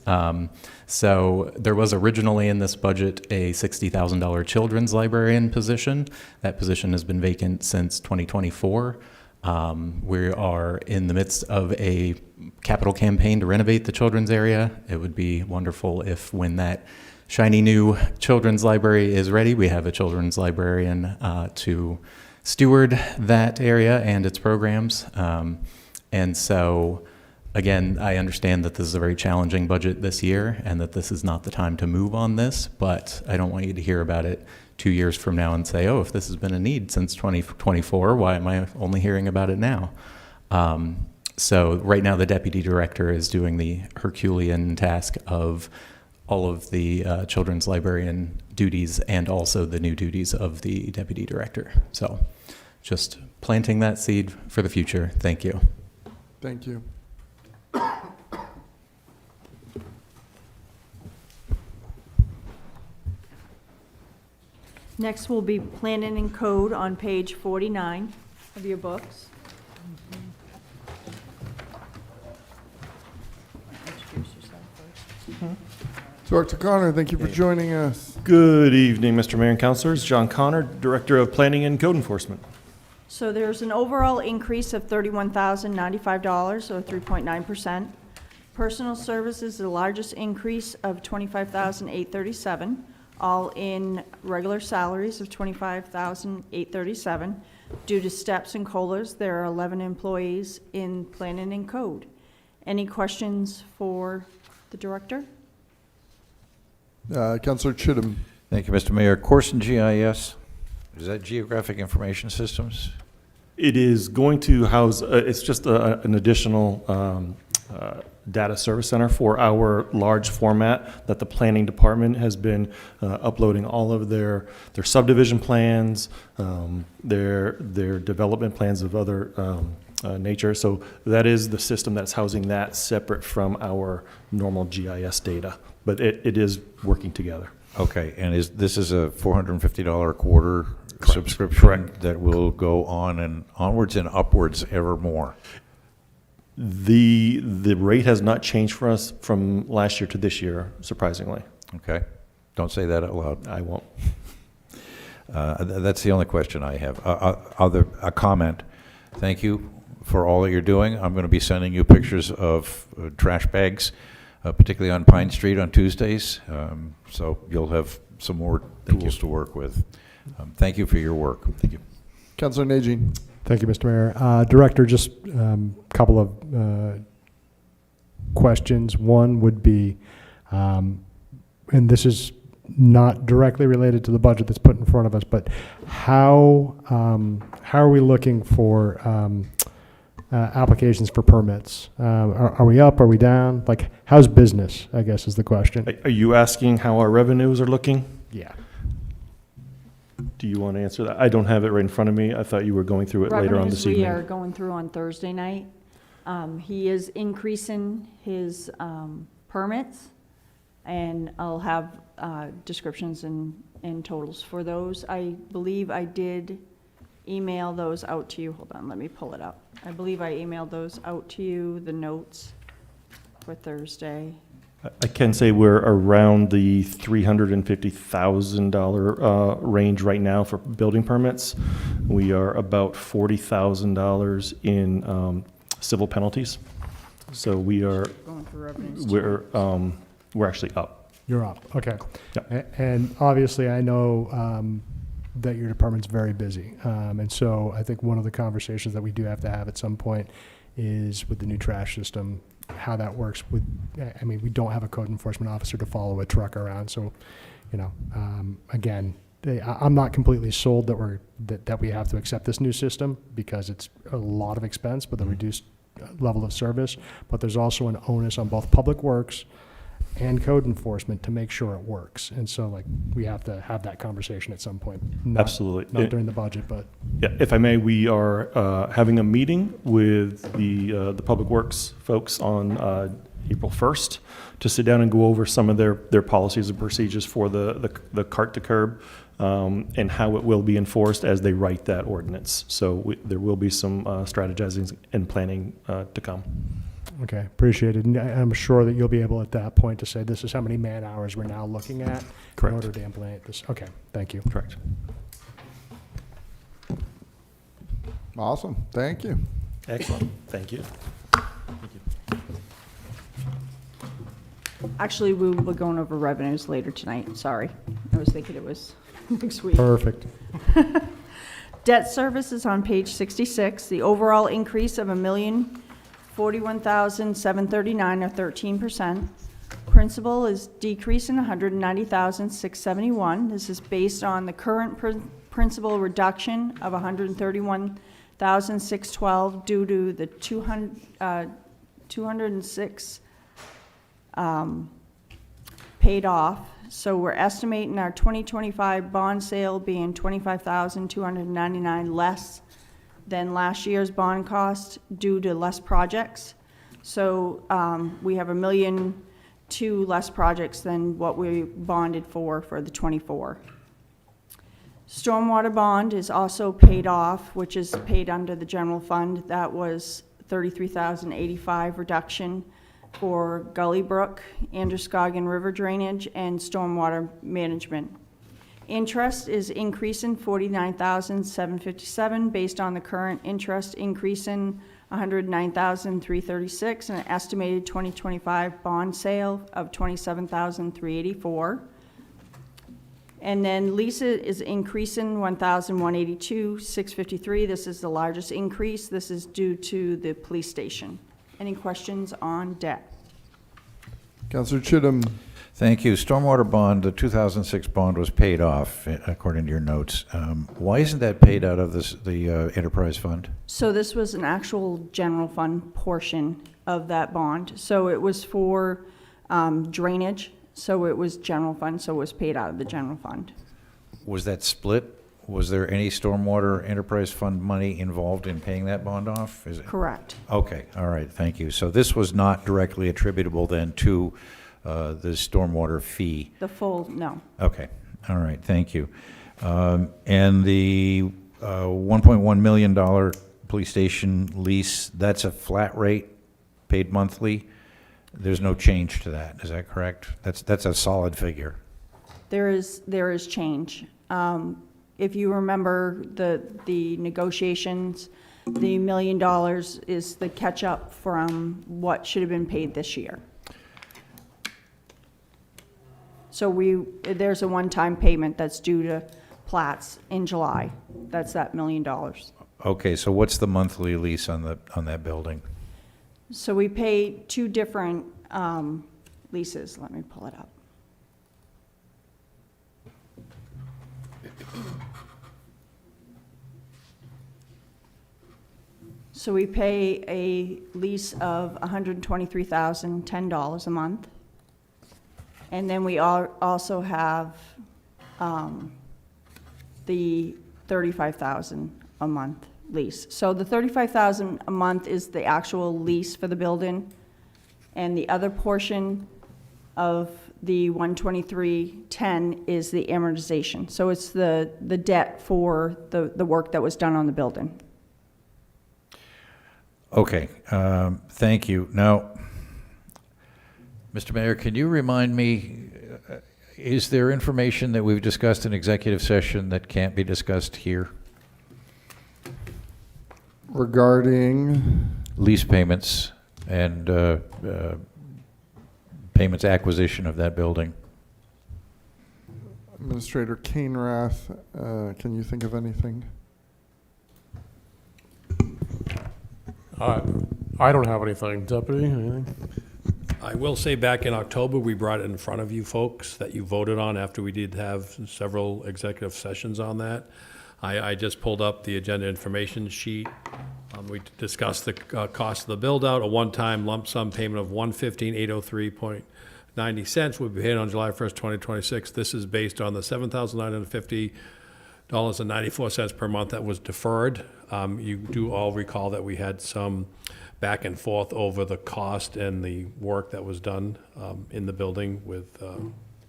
So there was originally in this budget a $60,000 children's librarian position. That position has been vacant since 2024. We are in the midst of a capital campaign to renovate the children's area. It would be wonderful if when that shiny new children's library is ready, we have a children's librarian to steward that area and its programs. And so, again, I understand that this is a very challenging budget this year and that this is not the time to move on this, but I don't want you to hear about it 2 years from now and say, oh, if this has been a need since 2024, why am I only hearing about it now? So right now the deputy director is doing the Herculean task of all of the children's librarian duties and also the new duties of the deputy director. So just planting that seed for the future. Thank you. Thank you. Next will be Planning and Code on page 49 of your books. Introduce yourself first. Director Connor, thank you for joining us. Good evening, Mr. Mayor and Councilors. John Connor, Director of Planning and Code Enforcement. So there's an overall increase of $31,095, or 3.9%. Personal services, the largest increase of $25,837, all in regular salaries of $25,837. Due to steps and COLAs, there are 11 employees in planning and code. Any questions for the director? Councilor Chittum. Thank you, Mr. Mayor. Corson GIS, is that Geographic Information Systems? It is going to house, it's just an additional data service center for our large format that the planning department has been uploading all of their subdivision plans, their development plans of other nature. So that is the system that's housing that separate from our normal GIS data, but it is working together. Okay, and this is a $450 a quarter subscription? Correct. That will go on and onwards and upwards evermore? The rate has not changed for us from last year to this year, surprisingly. Okay, don't say that out loud. I won't. That's the only question I have. A comment. Thank you for all that you're doing. I'm going to be sending you pictures of trash bags, particularly on Pine Street on Tuesdays. So you'll have some more tools to work with. Thank you for your work. Thank you. Councilor Najin. Thank you, Mr. Mayor. Director, just a couple of questions. One would be, and this is not directly related to the budget that's put in front of us, but how are we looking for applications for permits? Are we up? Are we down? Like, how's business, I guess, is the question. Are you asking how our revenues are looking? Yeah. Do you want to answer that? I don't have it right in front of me. I thought you were going through it later on this evening. We are going through on Thursday night. He is increasing his permits, and I'll have descriptions and totals for those. I believe I did email those out to you. Hold on, let me pull it up. I believe I emailed those out to you, the notes for Thursday. I can say we're around the $350,000 range right now for building permits. We are about $40,000 in civil penalties. So we are, Going through revenues. we're actually up. You're up, okay. Yep. And obviously, I know that your department's very busy. And so I think one of the conversations that we do have to have at some point is with the new trash system, how that works with, I mean, we don't have a code enforcement officer to follow a truck around. So, you know, again, I'm not completely sold that we have to accept this new system because it's a lot of expense with a reduced level of service. But there's also an onus on both Public Works and code enforcement to make sure it works. And so, like, we have to have that conversation at some point. Absolutely. Not during the budget, but. Yeah, if I may, we are having a meeting with the Public Works folks on April 1st to sit down and go over some of their policies and procedures for the cart to curb and how it will be enforced as they write that ordinance. So there will be some strategizing and planning to come. Okay, appreciate it. And I'm sure that you'll be able at that point to say, this is how many man hours we're now looking at Correct. in order to implement this. Okay, thank you. Correct. Awesome. Thank you. Excellent. Thank you. Actually, we were going over revenues later tonight. Sorry. I was thinking it was next week. Perfect. Debt service is on page 66. The overall increase of $1,041,739, or 13%. Principal is decreasing $190,671. This is based on the current principal reduction of $131,612 due to the 206 paid off. So we're estimating our 2025 bond sale being $25,299 less than last year's bond cost due to less projects. So we have $1.2 million less projects than what we bonded for the 24. Stormwater bond is also paid off, which is paid under the general fund. That was $33,085 reduction. for Gully Brook, Androscoggin River drainage, and stormwater management. Interest is increasing $49,757 based on the current interest increasing $109,336 and an estimated 2025 bond sale of $27,384. And then lease is increasing $1,182,653. This is the largest increase. This is due to the police station. Any questions on debt? Councillor Chittum. Thank you. Stormwater bond, the 2006 bond was paid off, according to your notes. Why isn't that paid out of the enterprise fund? So this was an actual general fund portion of that bond. So it was for drainage. So it was general fund, so it was paid out of the general fund. Was that split? Was there any stormwater enterprise fund money involved in paying that bond off? Is it? Correct. Okay, all right, thank you. So this was not directly attributable then to the stormwater fee? The full, no. Okay, all right, thank you. And the $1.1 million police station lease, that's a flat rate, paid monthly? There's no change to that, is that correct? That's a solid figure. There is change. If you remember the negotiations, the $1 million is the catch-up from what should have been paid this year. So there's a one-time payment that's due to Platts in July. That's that $1 million. Okay, so what's the monthly lease on that building? So we pay two different leases. Let me pull it up. So we pay a lease of $123,010 a month. And then we also have the $35,000 a month lease. So the $35,000 a month is the actual lease for the building, and the other portion of the $123,10 is the amortization. So it's the debt for the work that was done on the building. Okay, thank you. Now, Mr. Mayor, can you remind me, is there information that we've discussed in executive session that can't be discussed here? Regarding? Lease payments and payments acquisition of that building. Administrator Kainrath, can you think of anything? I don't have anything. Deputy, anything? I will say back in October, we brought it in front of you folks that you voted on after we did have several executive sessions on that. I just pulled up the agenda information sheet. We discussed the cost of the build-out. A one-time lump sum payment of $115,803.90 will be paid on July 1st, 2026. This is based on the $7,950.94 per month that was deferred. You do all recall that we had some back and forth over the cost and the work that was done in the building with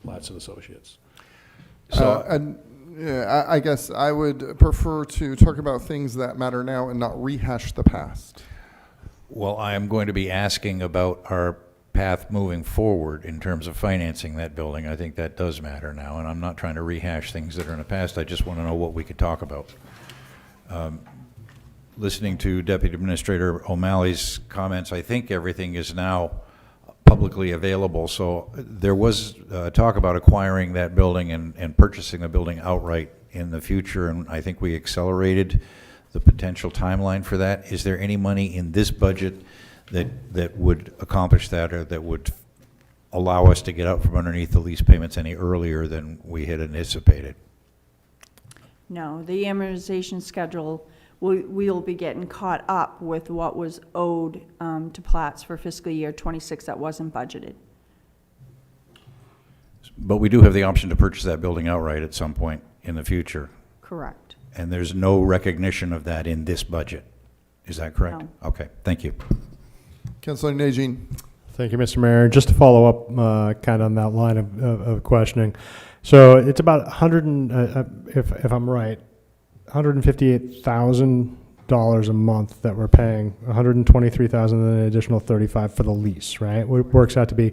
Platts and Associates. I guess I would prefer to talk about things that matter now and not rehash the past. Well, I am going to be asking about our path moving forward in terms of financing that building. I think that does matter now, and I'm not trying to rehash things that are in the past. I just want to know what we could talk about. Listening to Deputy Administrator O'Malley's comments, I think everything is now publicly available. So there was talk about acquiring that building and purchasing the building outright in the future, and I think we accelerated the potential timeline for that. Is there any money in this budget that would accomplish that, or that would allow us to get out from underneath the lease payments any earlier than we had anticipated? No, the amortization schedule, we'll be getting caught up with what was owed to Platts for fiscal year 26 that wasn't budgeted. But we do have the option to purchase that building outright at some point in the future. Correct. And there's no recognition of that in this budget. Is that correct? No. Okay, thank you. Councilor Najin. Thank you, Mr. Mayor. Just to follow up kind of on that line of questioning. So it's about 100, if I'm right, $158,000 a month that we're paying, 123,000 and an additional 35 for the lease, right? It works out to be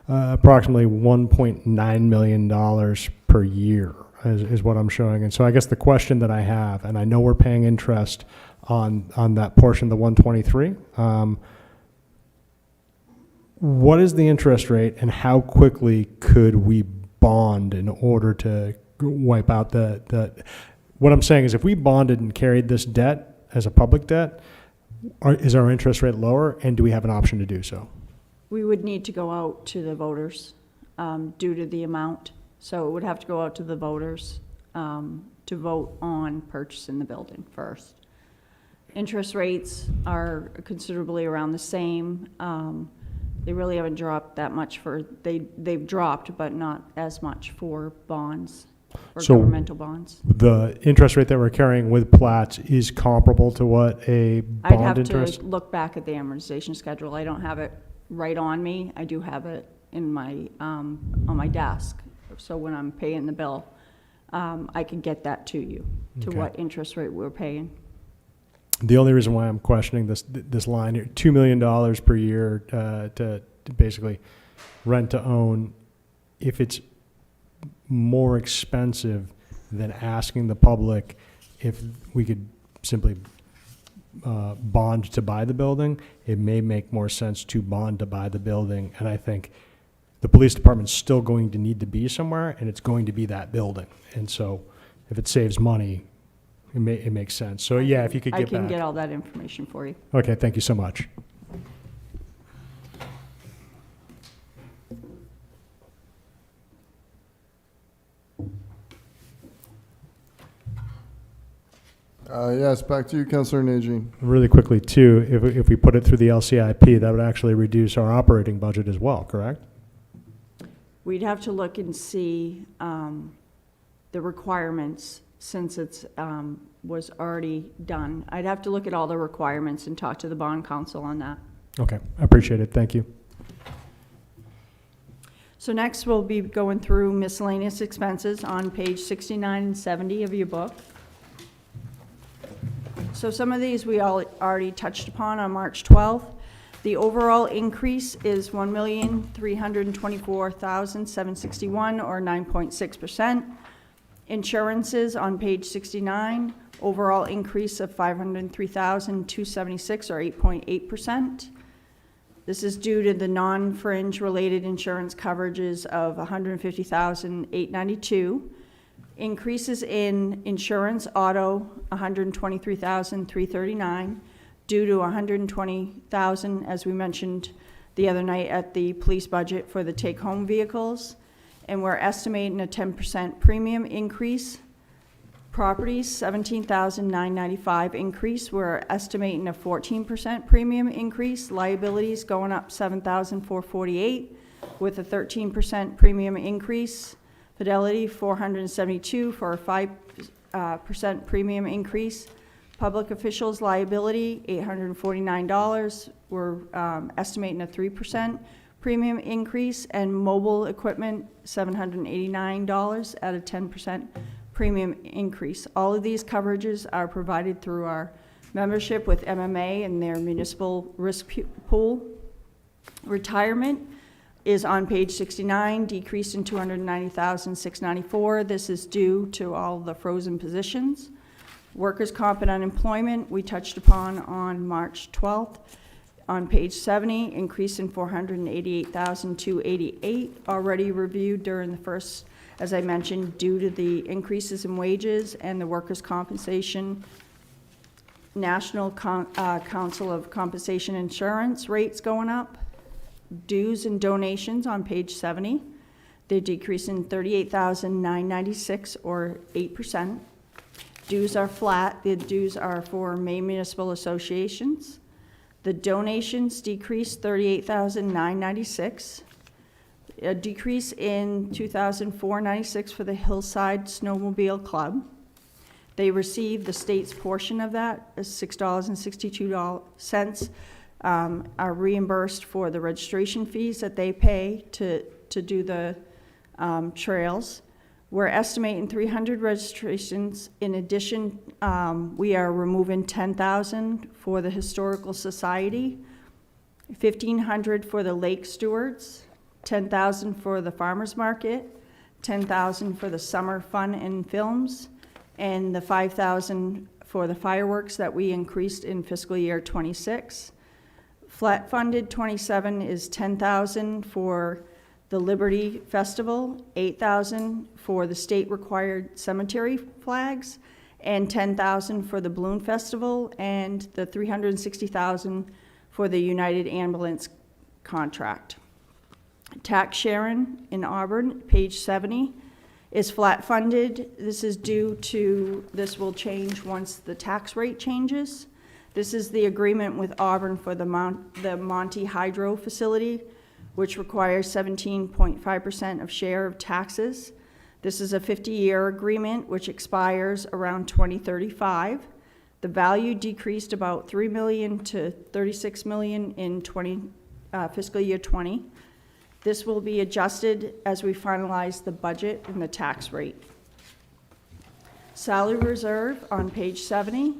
approximately $1.9 million per year is what I'm showing. And so I guess the question that I have, and I know we're paying interest on that portion, the 123, what is the interest rate and how quickly could we bond in order to wipe out what I'm saying is if we bonded and carried this debt as a public debt, is our interest rate lower, and do we have an option to do so? We would need to go out to the voters due to the amount. So it would have to go out to the voters to vote on purchasing the building first. Interest rates are considerably around the same. They really haven't dropped that much they've dropped, but not as much for bonds, for governmental bonds. The interest rate that we're carrying with Platts is comparable to what a I'd bond have interest? to look back at the amortization schedule. I don't have it right on me. I do have it in my, on my desk. So when I'm paying the bill, I can get that to you, to Okay. what interest rate we're paying. The only reason why I'm questioning this line here, $2 million per year to basically rent to own, if it's more expensive than asking the public if we could simply bond to buy the building, it may make more sense to bond to buy the building. And I think the police department's still going to need to be somewhere, and it's going to be that building. And so if it saves money, it makes sense. So yeah, if you could I get can back. get all that information for you. Okay, thank you so much. Yes, back to you, Councilor Nagy. Really quickly too, if we put it through the LCIP, that would actually reduce our operating budget as well, correct? We'd have to look and see the requirements since it's was already done. I'd have to look at all the requirements and talk to the bond counsel on that. Okay, I appreciate it, thank you. So next we'll be going through miscellaneous expenses on page 69 and 70 of your book. So some of these we all already touched upon on March 12th. The overall increase is $1,324,761 or 9.6%. Insurances on page 69, overall increase of $503,276 or 8.8%. This is due to the non-fringe related insurance coverages of $150,892. Increases in insurance auto, $123,339, due to $120,000, as we mentioned the other night at the police budget for the take-home vehicles, and we're estimating a 10% premium increase. Properties, $17,995 increase. We're estimating a 14% premium increase. Liabilities going up $7,448 with a 13% premium increase. Fidelity, $472 for a 5% premium increase. Public officials liability, $849. We're estimating a 3% premium increase, and mobile equipment, $789 at a 10% premium increase. All of these coverages are provided through our membership with MMA and their municipal risk pool. Retirement is on page 69, decreased in $290,694. This is due to all the frozen positions. Workers' comp and unemployment, we touched upon on March 12th. On page 70, increase in $488,288, already reviewed during the first, as I mentioned, due to the increases in wages and the workers' compensation. National Council of Compensation Insurance rates going up. Dues and donations on page 70, they decrease in $38,996 or 8%. Dues are flat. The dues are for Maine municipal associations. The donations decreased $38,996. A decrease in $2,496 for the Hillside Snowmobile Club. They receive the state's portion of that, is $6.62, are reimbursed for the registration fees that they pay to do the trails. We're estimating 300 registrations. In addition, we are removing 10,000 for the Historical Society, 1,500 for the Lake Stewards, 10,000 for the Farmers Market, 10,000 for the Summer Fun and Films, and the 5,000 for the fireworks that we increased in fiscal year '26. Flat funded '27 is 10,000 for the Liberty Festival, 8,000 for the state-required cemetery flags, and 10,000 for the Balloon Festival, and the 360,000 for the United Ambulance contract. Tax sharing in Auburn, page 70, is flat funded. This is due to, this will change once the tax rate changes. This is the agreement with Auburn for the Monty Hydro facility, which requires 17.5% of share of taxes. This is a 50-year agreement which expires around 2035. The value decreased about $3 million to $36 million in fiscal year 20. This will be adjusted as we finalize the budget and the tax rate. Salary reserve on page 70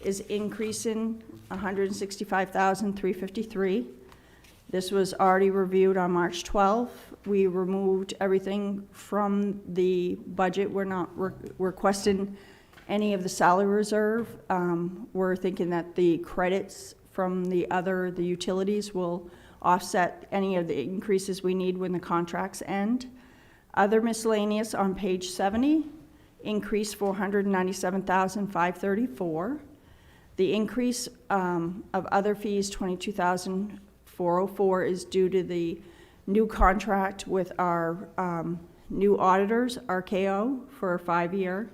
is increasing $165,353. This was already reviewed on March 12th. We removed everything from the budget. We're not requesting any of the salary reserve. We're thinking that the credits from the utilities will offset any of the increases we need when the contracts end. Other miscellaneous on page 70 increased $497,534. The increase of other fees, $22,404, is due to the new contract with our new auditors, RKO, for a 5-year.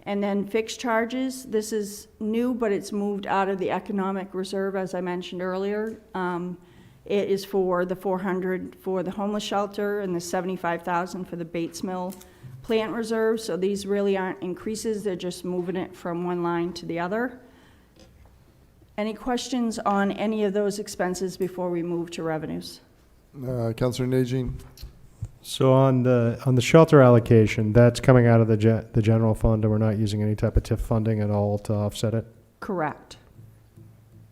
And then fixed charges, this is new, but it's moved out of the economic reserve, as I mentioned earlier. It is for the 400 for the homeless shelter and the 75,000 for the Bates Mill plant reserve. So these really aren't increases, they're just moving it from one line to the other. Any questions on any of those expenses before we move to revenues? Councilor Najin? So on the shelter allocation, that's coming out of the general fund, and we're not using any type of TIF funding at all to offset it? Correct.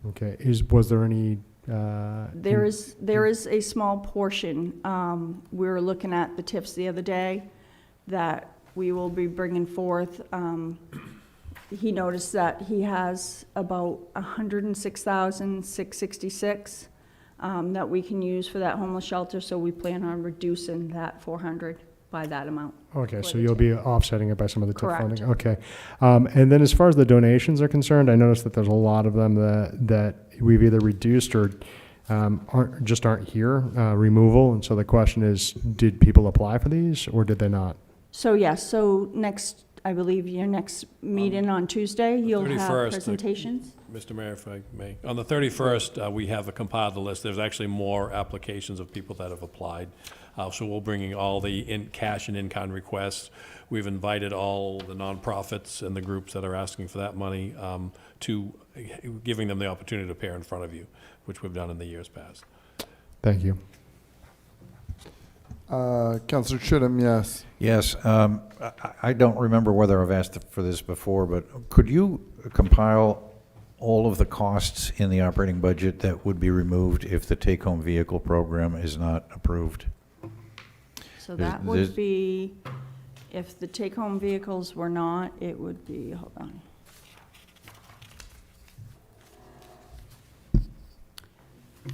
Okay, was there any? There is a small portion. We were looking at the TIFs the other day that we will be bringing forth. He noticed that he has about 106,666 that we can use for that homeless shelter, so we plan on reducing that 400 by that amount. Okay, so you'll be offsetting it by some of the TIF Correct. funding? Okay. And then as far as the donations are concerned, I noticed that there's a lot of them that we've either reduced or aren't here, removal. And so the question is, did people apply for these or did they not? So yes, so next, I believe your next meeting on Tuesday, you'll have 31st, presentations? Mr. Mayor, if I may. On the 31st, we have compiled the list. There's actually more applications of people that have applied. So we're bringing all the cash and in-kind requests. We've invited all the nonprofits and the groups that are asking for that money to giving them the opportunity to appear in front of you, which we've done in the years past. Thank you. Councilor Chittum, yes. Yes, I don't remember whether I've asked for this before, but could you compile all of the costs in the operating budget that would be removed if the take-home vehicle program is not approved? So that would be, if the take-home vehicles were not, it would be, hold on.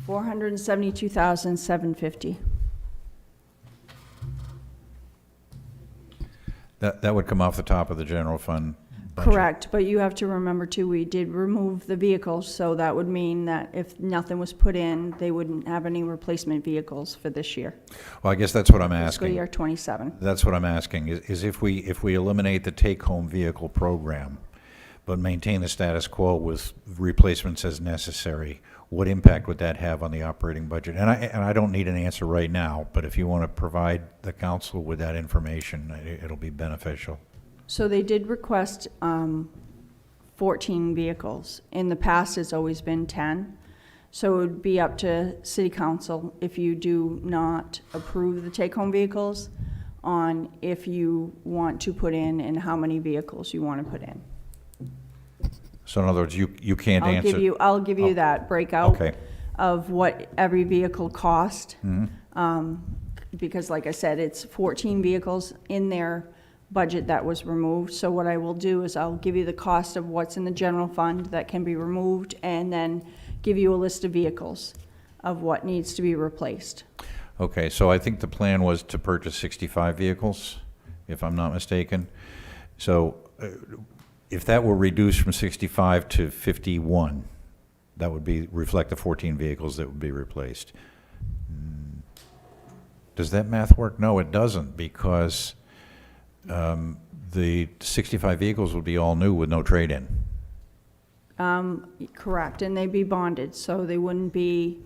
$472,750. That would come off the top of the general fund budget? Correct, but you have to remember too, we did remove the vehicles, so that would mean that if nothing was put in, they wouldn't have any replacement vehicles for this year. Well, I guess that's what I'm Fiscal asking. year '27. That's what I'm asking, is if we eliminate the take-home vehicle program, but maintain the status quo with replacements as necessary, what impact would that have on the operating budget? And I don't need an answer right now, but if you want to provide the council with that information, it'll be beneficial. So they did request 14 vehicles. In the past, it's always been 10. So it would be up to city council if you do not approve the take-home vehicles on if you want to put in and how many vehicles you want to put in. So in other words, you can't answer. I'll give you Oh, that breakout okay. of what every vehicle cost. Because like I said, it's 14 vehicles in their budget that was removed. So what I will do is I'll give you the cost of what's in the general fund that can be removed, and then give you a list of vehicles of what needs to be replaced. Okay, so I think the plan was to purchase 65 vehicles, if I'm not mistaken. So if that were reduced from 65 to 51, that would reflect the 14 vehicles that would be replaced. Does that math work? No, it doesn't, because the 65 vehicles would be all new with no trade-in. Correct, and they'd be bonded, so they wouldn't be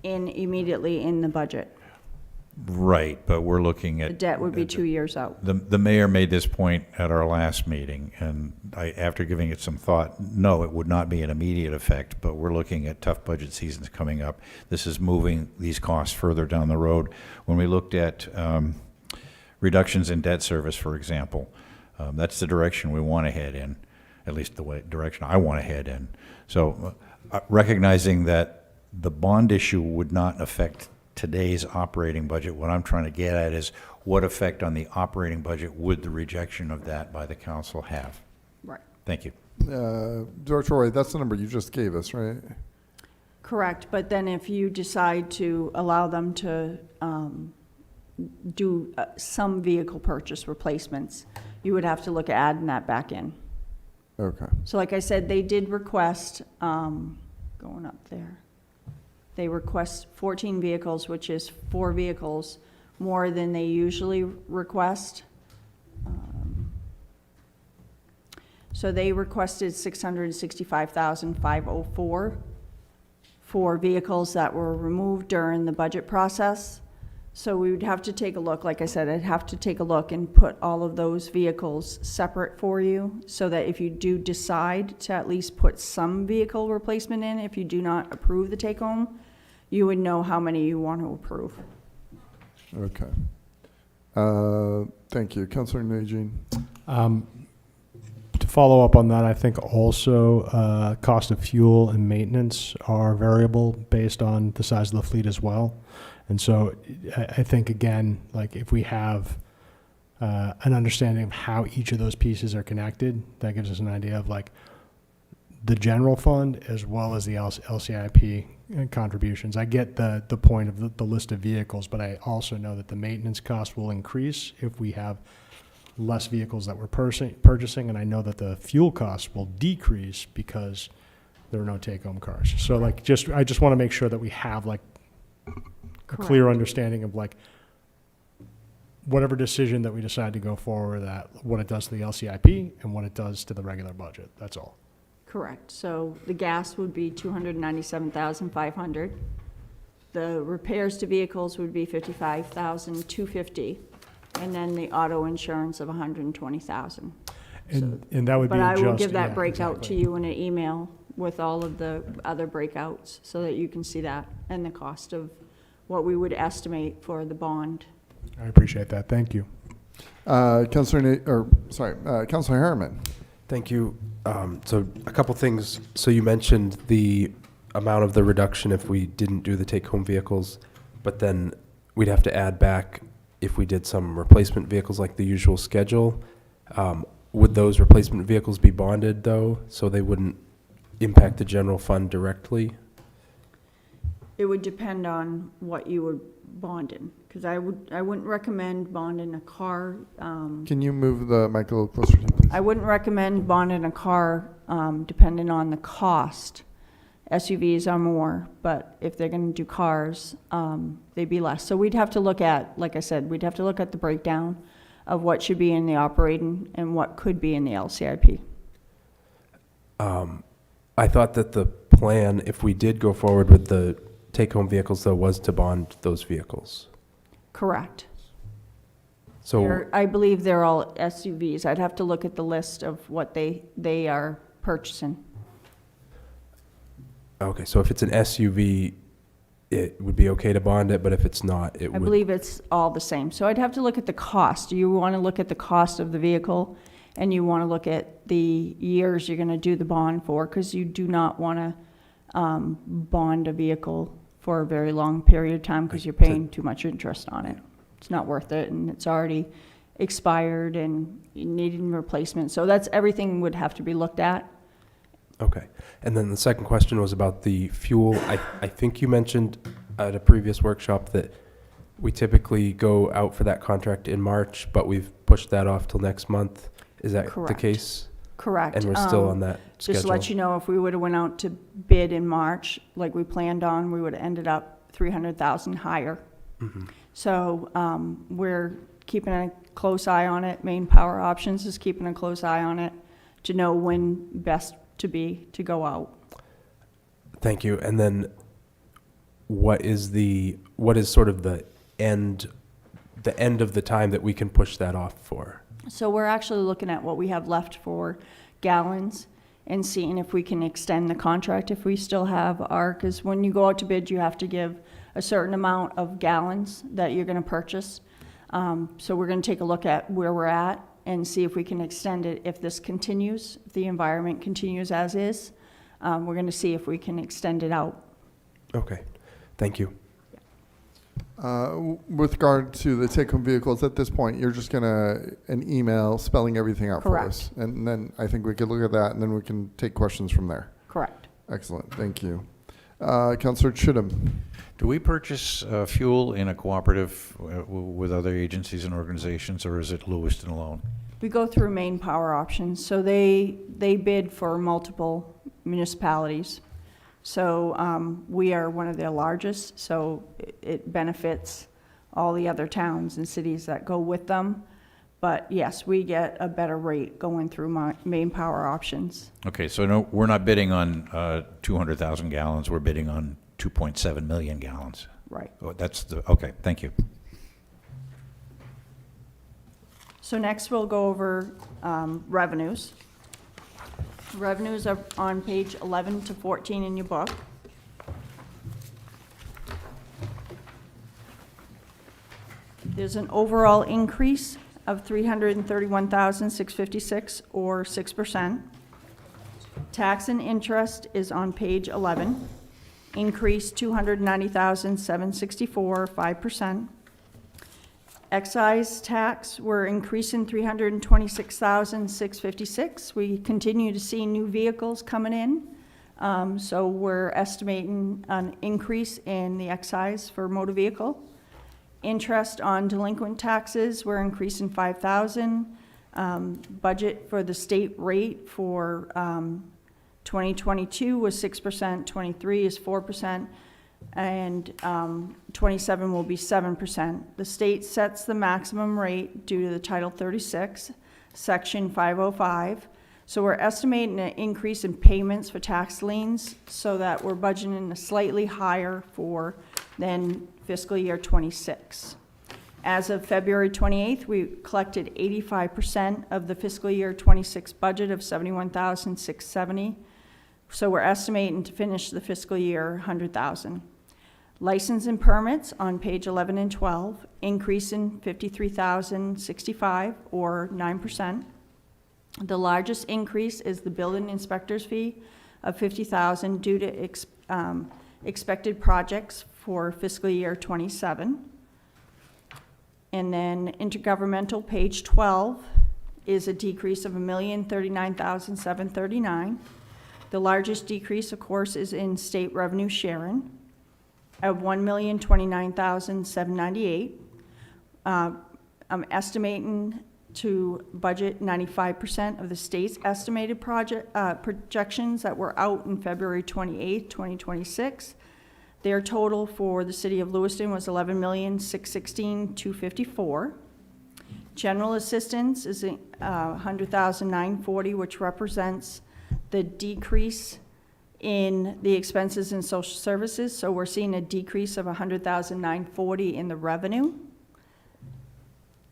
immediately in the budget. Right, but we're looking The at... debt would be 2 years out. The mayor made this point at our last meeting, and after giving it some thought, no, it would not be an immediate effect, but we're looking at tough budget seasons coming up. This is moving these costs further down the road. When we looked at reductions in debt service, for example, that's the direction we want to head in, at least the direction I want to head in. So recognizing that the bond issue would not affect today's operating budget, what I'm trying to get at is what effect on the operating budget would the rejection of that by the council have? Right. Thank you. Director Roy, that's the number you just gave us, right? Correct, but then if you decide to allow them to do some vehicle purchase replacements, you would have to look at adding that back in. Okay. So like I said, they did request, going up there, they request 14 vehicles, which is 4 vehicles more than they usually request. So they requested 665,504 for vehicles that were removed during the budget process. So we would have to take a look, like I said, I'd have to take a look and put all of those vehicles separate for you, so that if you do decide to at least put some vehicle replacement in, if you do not approve the take-home, you would know how many you want to approve. Okay. Thank you. Councilor Najin. To follow up on that, I think also cost of fuel and maintenance are variable based on the size of the fleet as well. And so I think, again, like if we have an understanding of how each of those pieces are connected, that gives us an idea of like the general fund as well as the LCIP contributions. I get the point of the list of vehicles, but I also know that the maintenance cost will increase if we have less vehicles that we're purchasing, and I know that the fuel costs will decrease because there are no take-home cars. So like I just want to make sure that we have like a clear understanding of like whatever decision that we decide to go forward, that what it does to the LCIP and what it does to the regular budget. That's all. Correct. So the gas would be 297,500. The repairs to vehicles would be 55,250, and then the auto insurance of 120,000. And that would be But I will adjusted. give that Yeah, breakout to exactly. you in an email with all of the other breakouts, so that you can see that and the cost of what we would estimate for the bond. I appreciate that. Thank you. Councilor Harriman. Thank you. So a couple things. So you mentioned the amount of the reduction if we didn't do the take-home vehicles, but then we'd have to add back if we did some replacement vehicles like the usual schedule. Would those replacement vehicles be bonded though, so they wouldn't impact the general fund directly? It would depend on what you would bond in, because I wouldn't recommend bonding a car. Can you move the mic a little closer to you, please? I wouldn't recommend bonding a car, depending on the cost. SUVs are more, but if they're gonna do cars, they'd be less. So we'd have to look at, like I said, we'd have to look at the breakdown of what should be in the operating and what could be in the LCIP. I thought that the plan, if we did go forward with the take-home vehicles, though, was to bond those vehicles. Correct. So, I believe they're all SUVs. I'd have to look at the list of what they are purchasing. okay, so if it's an SUV, it would be okay to bond it, but if it's not, it I would. believe it's all the same. So I'd have to look at the cost. You want to look at the cost of the vehicle, and you want to look at the years you're going to do the bond for, because you do not want to bond a vehicle for a very long period of time because you're paying too much interest on it. It's not worth it, and it's already expired and needing replacement. So that's, everything would have to be looked at. Okay. And then the second question was about the fuel. I think you mentioned at a previous workshop that we typically go out for that contract in March, but we've pushed that off till next month. Is that the Correct. case? Correct. And we're still on that schedule? Just to let you know, if we would have went out to bid in March, like we planned on, we would have ended up 300,000 higher. Mm-hmm. So we're keeping a close eye on it. Maine Power Options is keeping a close eye on it to know when best to go out. Thank you. And then what is sort of the end of the time that we can push that off for? So we're actually looking at what we have left for gallons and seeing if we can extend the contract if we still have our, because when you go out to bid, you have to give a certain amount of gallons that you're going to purchase. So we're going to take a look at where we're at and see if we can extend it. If this continues, if the environment continues as is, we're going to see if we can extend it out. Okay. Thank you. With regard to the take-home vehicles, at this point, you're just an email spelling everything out for us. And then I think we could look at that, and then we can take questions from there. Correct. Excellent, thank you. Councillor Chittum. Do we purchase fuel in a cooperative with other agencies and organizations, or is it Lewiston alone? We go through Maine Power Options, so they bid for multiple municipalities. So we are one of their largest, so it benefits all the other towns and cities that go with them. But yes, we get a better rate going through Maine Power Options. Okay, so no, we're not bidding on 200,000 gallons, we're bidding on 2.7 million gallons. Right. Oh, okay, thank you. So next we'll go over revenues. Revenues are on page 11 to 14 in your book. There's an overall increase of $331,656, or 6%. Tax and interest is on page 11. Increase $290,764, 5%. Excise tax, we're increasing $326,656. We continue to see new vehicles coming in. So we're estimating an increase in the excise for motor vehicle. Interest on delinquent taxes, we're increasing $5,000. Budget for the state rate for 2022 was 6%, 23 is 4%, and 27 will be 7%. The state sets the maximum rate due to the Title 36, Section 505. So we're estimating an increase in payments for tax liens so that we're budgeting a slightly higher than fiscal year 26. As of February 28th, we collected 85% of the fiscal year 26 budget of $71,670. So we're estimating to finish the fiscal year $100,000. License and permits on page 11 and 12, increasing $53,065, or 9%. The largest increase is the building inspector's fee of $50,000 due to expected projects for fiscal year 27. And then intergovernmental, page 12, is a decrease of $1,039,739. The largest decrease, of course, is in state revenue sharing of $1,029,798. I'm estimating to budget 95% of the state's estimated projections that were out in February 28th, 2026. Their total for the city of Lewiston was $11,616,254. General assistance is $100,940, which represents the decrease in the expenses in social services. So we're seeing a decrease of $100,940 in the revenue.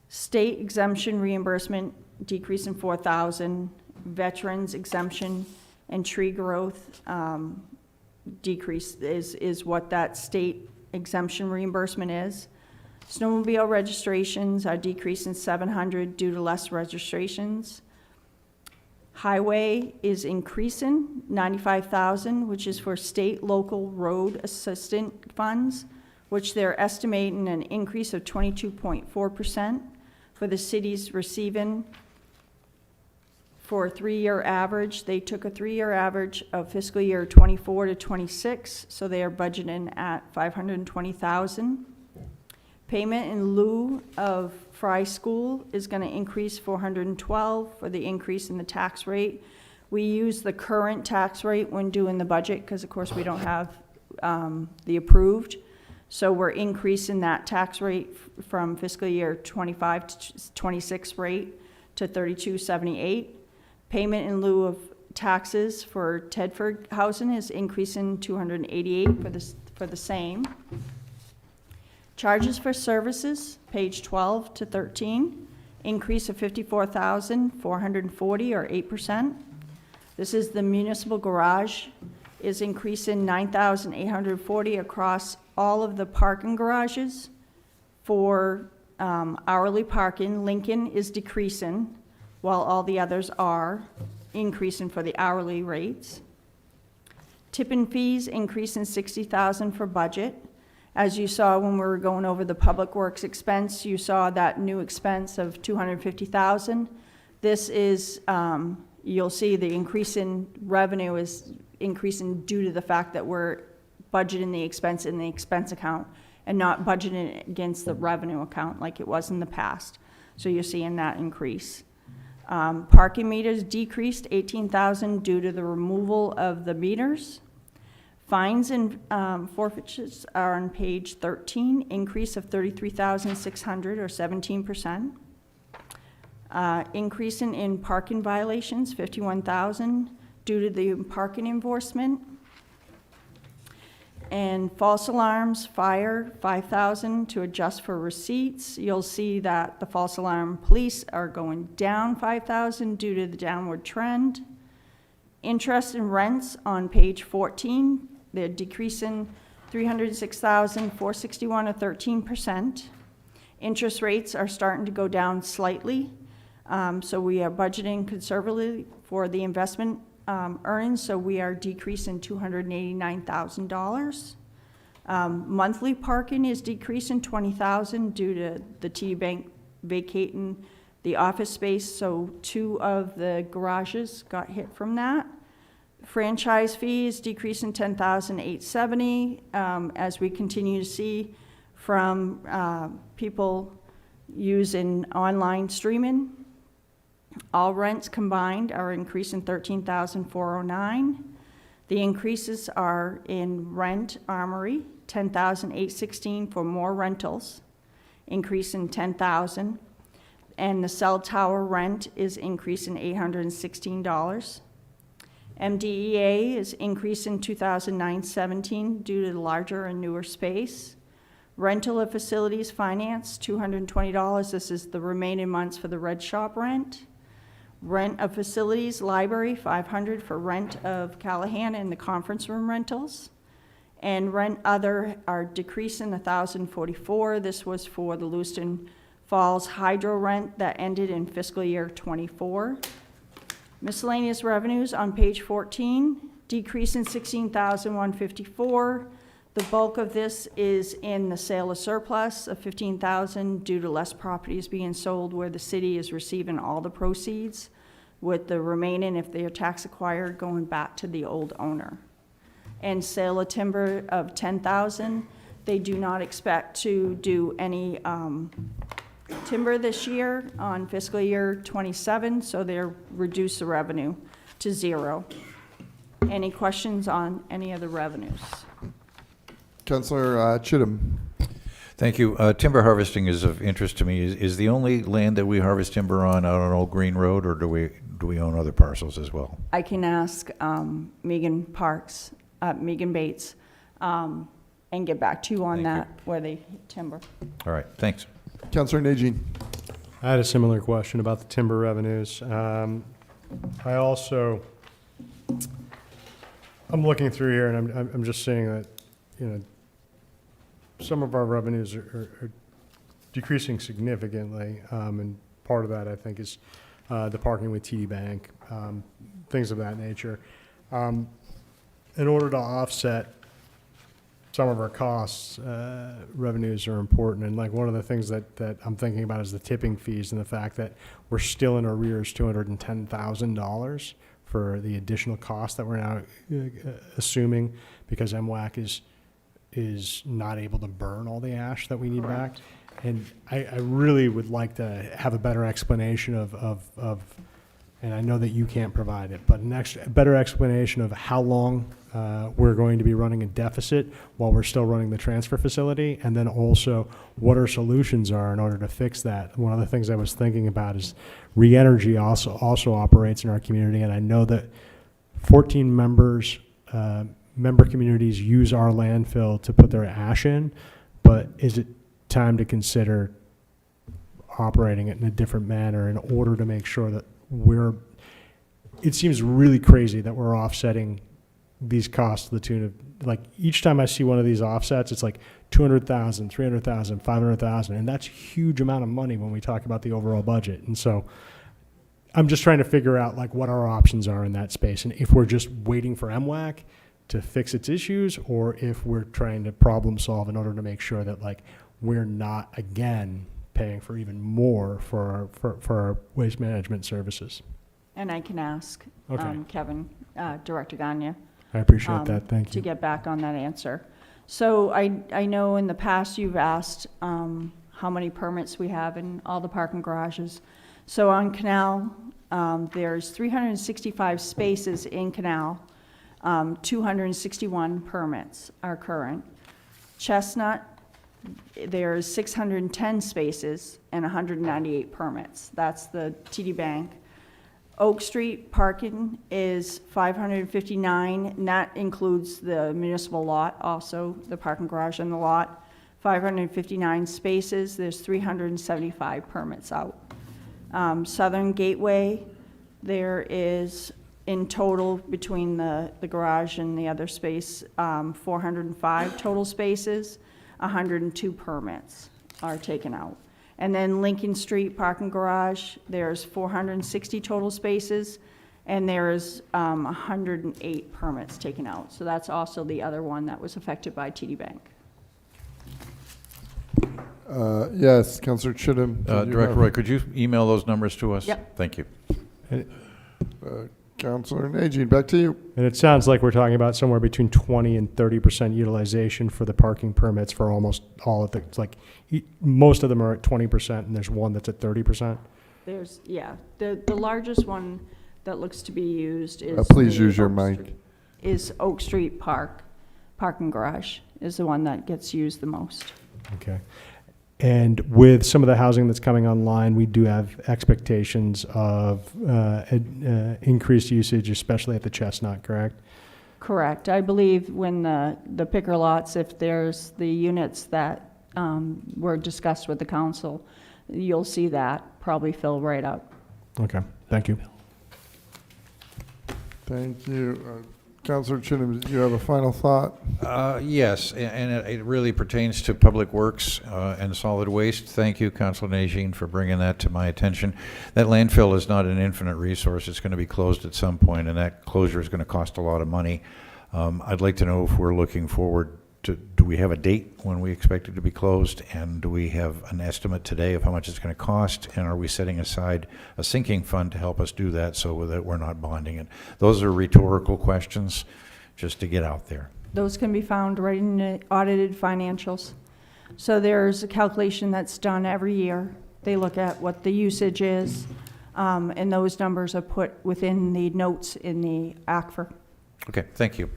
State exemption reimbursement decrease in $4,000. Veterans exemption and tree growth decrease is what that state exemption reimbursement is. Snowmobile registrations are decreasing 700 due to less registrations. Highway is increasing 95,000, which is for state local road assistant funds, which they're estimating an increase of 22.4% for the cities receiving. For a 3-year average, they took a 3-year average of fiscal year 24 to 26, so they are budgeting at 520,000. Payment in lieu of Fry School is going to increase 412 for the increase in the tax rate. We use the current tax rate when doing the budget because, of course, we don't have the approved. So we're increasing that tax rate from fiscal year 25 to 26 rate to 32.78. Payment in lieu of taxes for Tedford housing is increasing 288 for the same. Charges for services, page 12 to 13, increase of 54,440 or 8%. This is the municipal garage is increasing 9,840 across all of the parking garages. For hourly parking, Lincoln is decreasing while all the others are increasing for the hourly rates. Tipping fees increasing 60,000 for budget. As you saw when we were going over the public works expense, you saw that new expense of 250,000. This is, you'll see the increase in revenue is increasing due to the fact that we're budgeting the expense in the expense account and not budgeting it against the revenue account like it was in the past. So you're seeing that increase. Parking meters decreased 18,000 due to the removal of the meters. Fines and forfeitures are on page 13, increase of 33,600 or 17%. Increasing in parking violations, 51,000 due to the parking enforcement. And false alarms, fire, 5,000 to adjust for receipts. You'll see that the false alarm police are going down 5,000 due to the downward trend. Interest and rents on page 14, they're decreasing 306,461 or 13%. Interest rates are starting to go down slightly. So we are budgeting conservatively for the investment earnings, so we are decreasing $289,000. Monthly parking is decreasing 20,000 due to the TD Bank vacating the office space, so 2 of the garages got hit from that. Franchise fees decreasing 10,870 as we continue to see from people using online streaming. All rents combined are increasing 13,409. The increases are in rent armory, 10,816 for more rentals, increasing 10,000. And the cell tower rent is increasing $816. MDEA is increasing 2,917 due to the larger and newer space. Rental of facilities finance, $220. This is the remaining months for the Red Shop rent. Rent of facilities, library, $500 for rent of Callahan and the conference room rentals. And rent other are decreasing $1,044. This was for the Lewiston Falls hydro rent that ended in fiscal year 24. Miscellaneous revenues on page 14, decreasing $16,154. The bulk of this is in the sale of surplus of $15,000 due to less properties being sold where the city is receiving all the proceeds, with the remaining, if they are tax acquired, going back to the old owner. And sale of timber of $10,000. They do not expect to do any timber this year on fiscal year 27, so they're reduce the revenue to 0. Any questions on any of the revenues? Councillor Chittum. Thank you. Timber harvesting is of interest to me. Is the only land that we harvest timber on out on Old Green Road, or do we own other parcels as well? I can ask Megan Bates, and get back to you on that, where they timber. All right, thanks. Councillor Najin. I had a similar question about the timber revenues. I also, I'm looking through here and I'm just seeing that, some of our revenues are decreasing significantly, and part of that, I think, is the parking with TD Bank, things of that nature. In order to offset some of our costs, revenues are important. And like one of the things that I'm thinking about is the tipping fees and the fact that we're still in arrears $210,000 for the additional cost that we're now assuming because MWAC is not able to burn all the ash that we need back. And I really would like to have a better explanation of and I know that you can't provide it, but a better explanation of how long we're going to be running a deficit while we're still running the transfer facility, and then also what our solutions are in order to fix that. One of the things I was thinking about is Re-Energy also operates in our community, and I know that 14 member communities use our landfill to put their ash in, but is it time to consider operating it in a different manner in order to make sure that it seems really crazy that we're offsetting these costs to the tune of, like, each time I see one of these offsets, it's like 200,000, 300,000, 500,000, and that's a huge amount of money when we talk about the overall budget. And so I'm just trying to figure out like what our options are in that space, and if we're just waiting for MWAC to fix its issues, or if we're trying to problem solve in order to make sure that like we're not again paying for even more for our waste management services. And I can ask Okay. Kevin, Director Gagne. I appreciate that. Thank To you. get back on that answer. So I know in the past you've asked how many permits we have in all the parking garages. So on Canal, there's 365 spaces in Canal, 261 permits are current. Chestnut, there's 610 spaces and 198 permits. That's the TD Bank. Oak Street parking is 559, and that includes the municipal lot, also the parking garage and the lot. 559 spaces, there's 375 permits out. Southern Gateway, there is in total between the garage and the other space, 405 total spaces, 102 permits are taken out. And then Lincoln Street parking garage, there's 460 total spaces, and there's 108 permits taken out. So that's also the other one that was affected by TD Bank. Yes, Councillor Chittum. Director Roy, could you email those numbers to us? Yep. Thank you. Councillor Najin, back to you. And it sounds like we're talking about somewhere between 20 and 30% utilization for the parking permits for almost all of the, it's like, most of them are at 20%, and there's one that's at 30%. There's, yeah, the largest one that looks to be used is. Please the use your Oak mic. Street- Is Oak Street parking garage is the one that gets used the most. Okay. And with some of the housing that's coming online, we do have expectations of increased usage, especially at the Chestnut, correct? Correct. I believe when the picker lots, if there's the units that were discussed with the council, you'll see that probably fill right up. Okay, thank you. Thank you. Councillor Chittum, do you have a final thought? Yes, and it really pertains to Public Works and solid waste. Thank you, Councilor Najin, for bringing that to my attention. That landfill is not an infinite resource. It's going to be closed at some point, and that closure is going to cost a lot of money. I'd like to know if we're looking forward to, do we have a date when we expect it to be closed? And do we have an estimate today of how much it's going to cost? And are we setting aside a sinking fund to help us do that so that we're not bonding it? Those are rhetorical questions just to get out there. Those can be found right in the audited financials. So there's a calculation that's done every year. They look at what the usage is, and those numbers are put within the notes in the ACFR. Okay, thank you.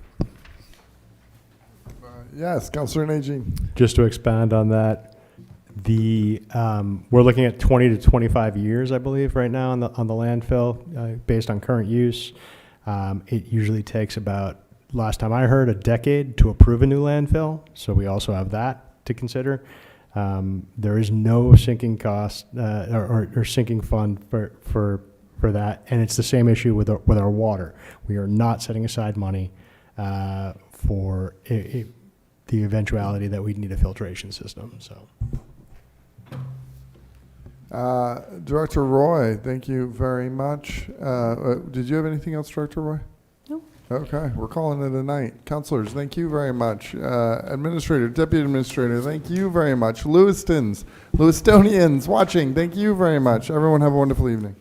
Yes, Councillor Najin. Just to expand on that, we're looking at 20 to 25 years, I believe, right now on the landfill, based on current use. It usually takes about, last time I heard, a decade to approve a new landfill. So we also have that to consider. There is no sinking cost or sinking fund for that, and it's the same issue with our water. We are not setting aside money for the the eventuality that we'd need a filtration system, so. Director Roy, thank you very much. Did you have anything else, Director Roy? No. Okay, we're calling it a night. Counselors, thank you very much. Administrator, Deputy Administrator, thank you very much. Lewistonians watching, thank you very much. Everyone have a wonderful evening.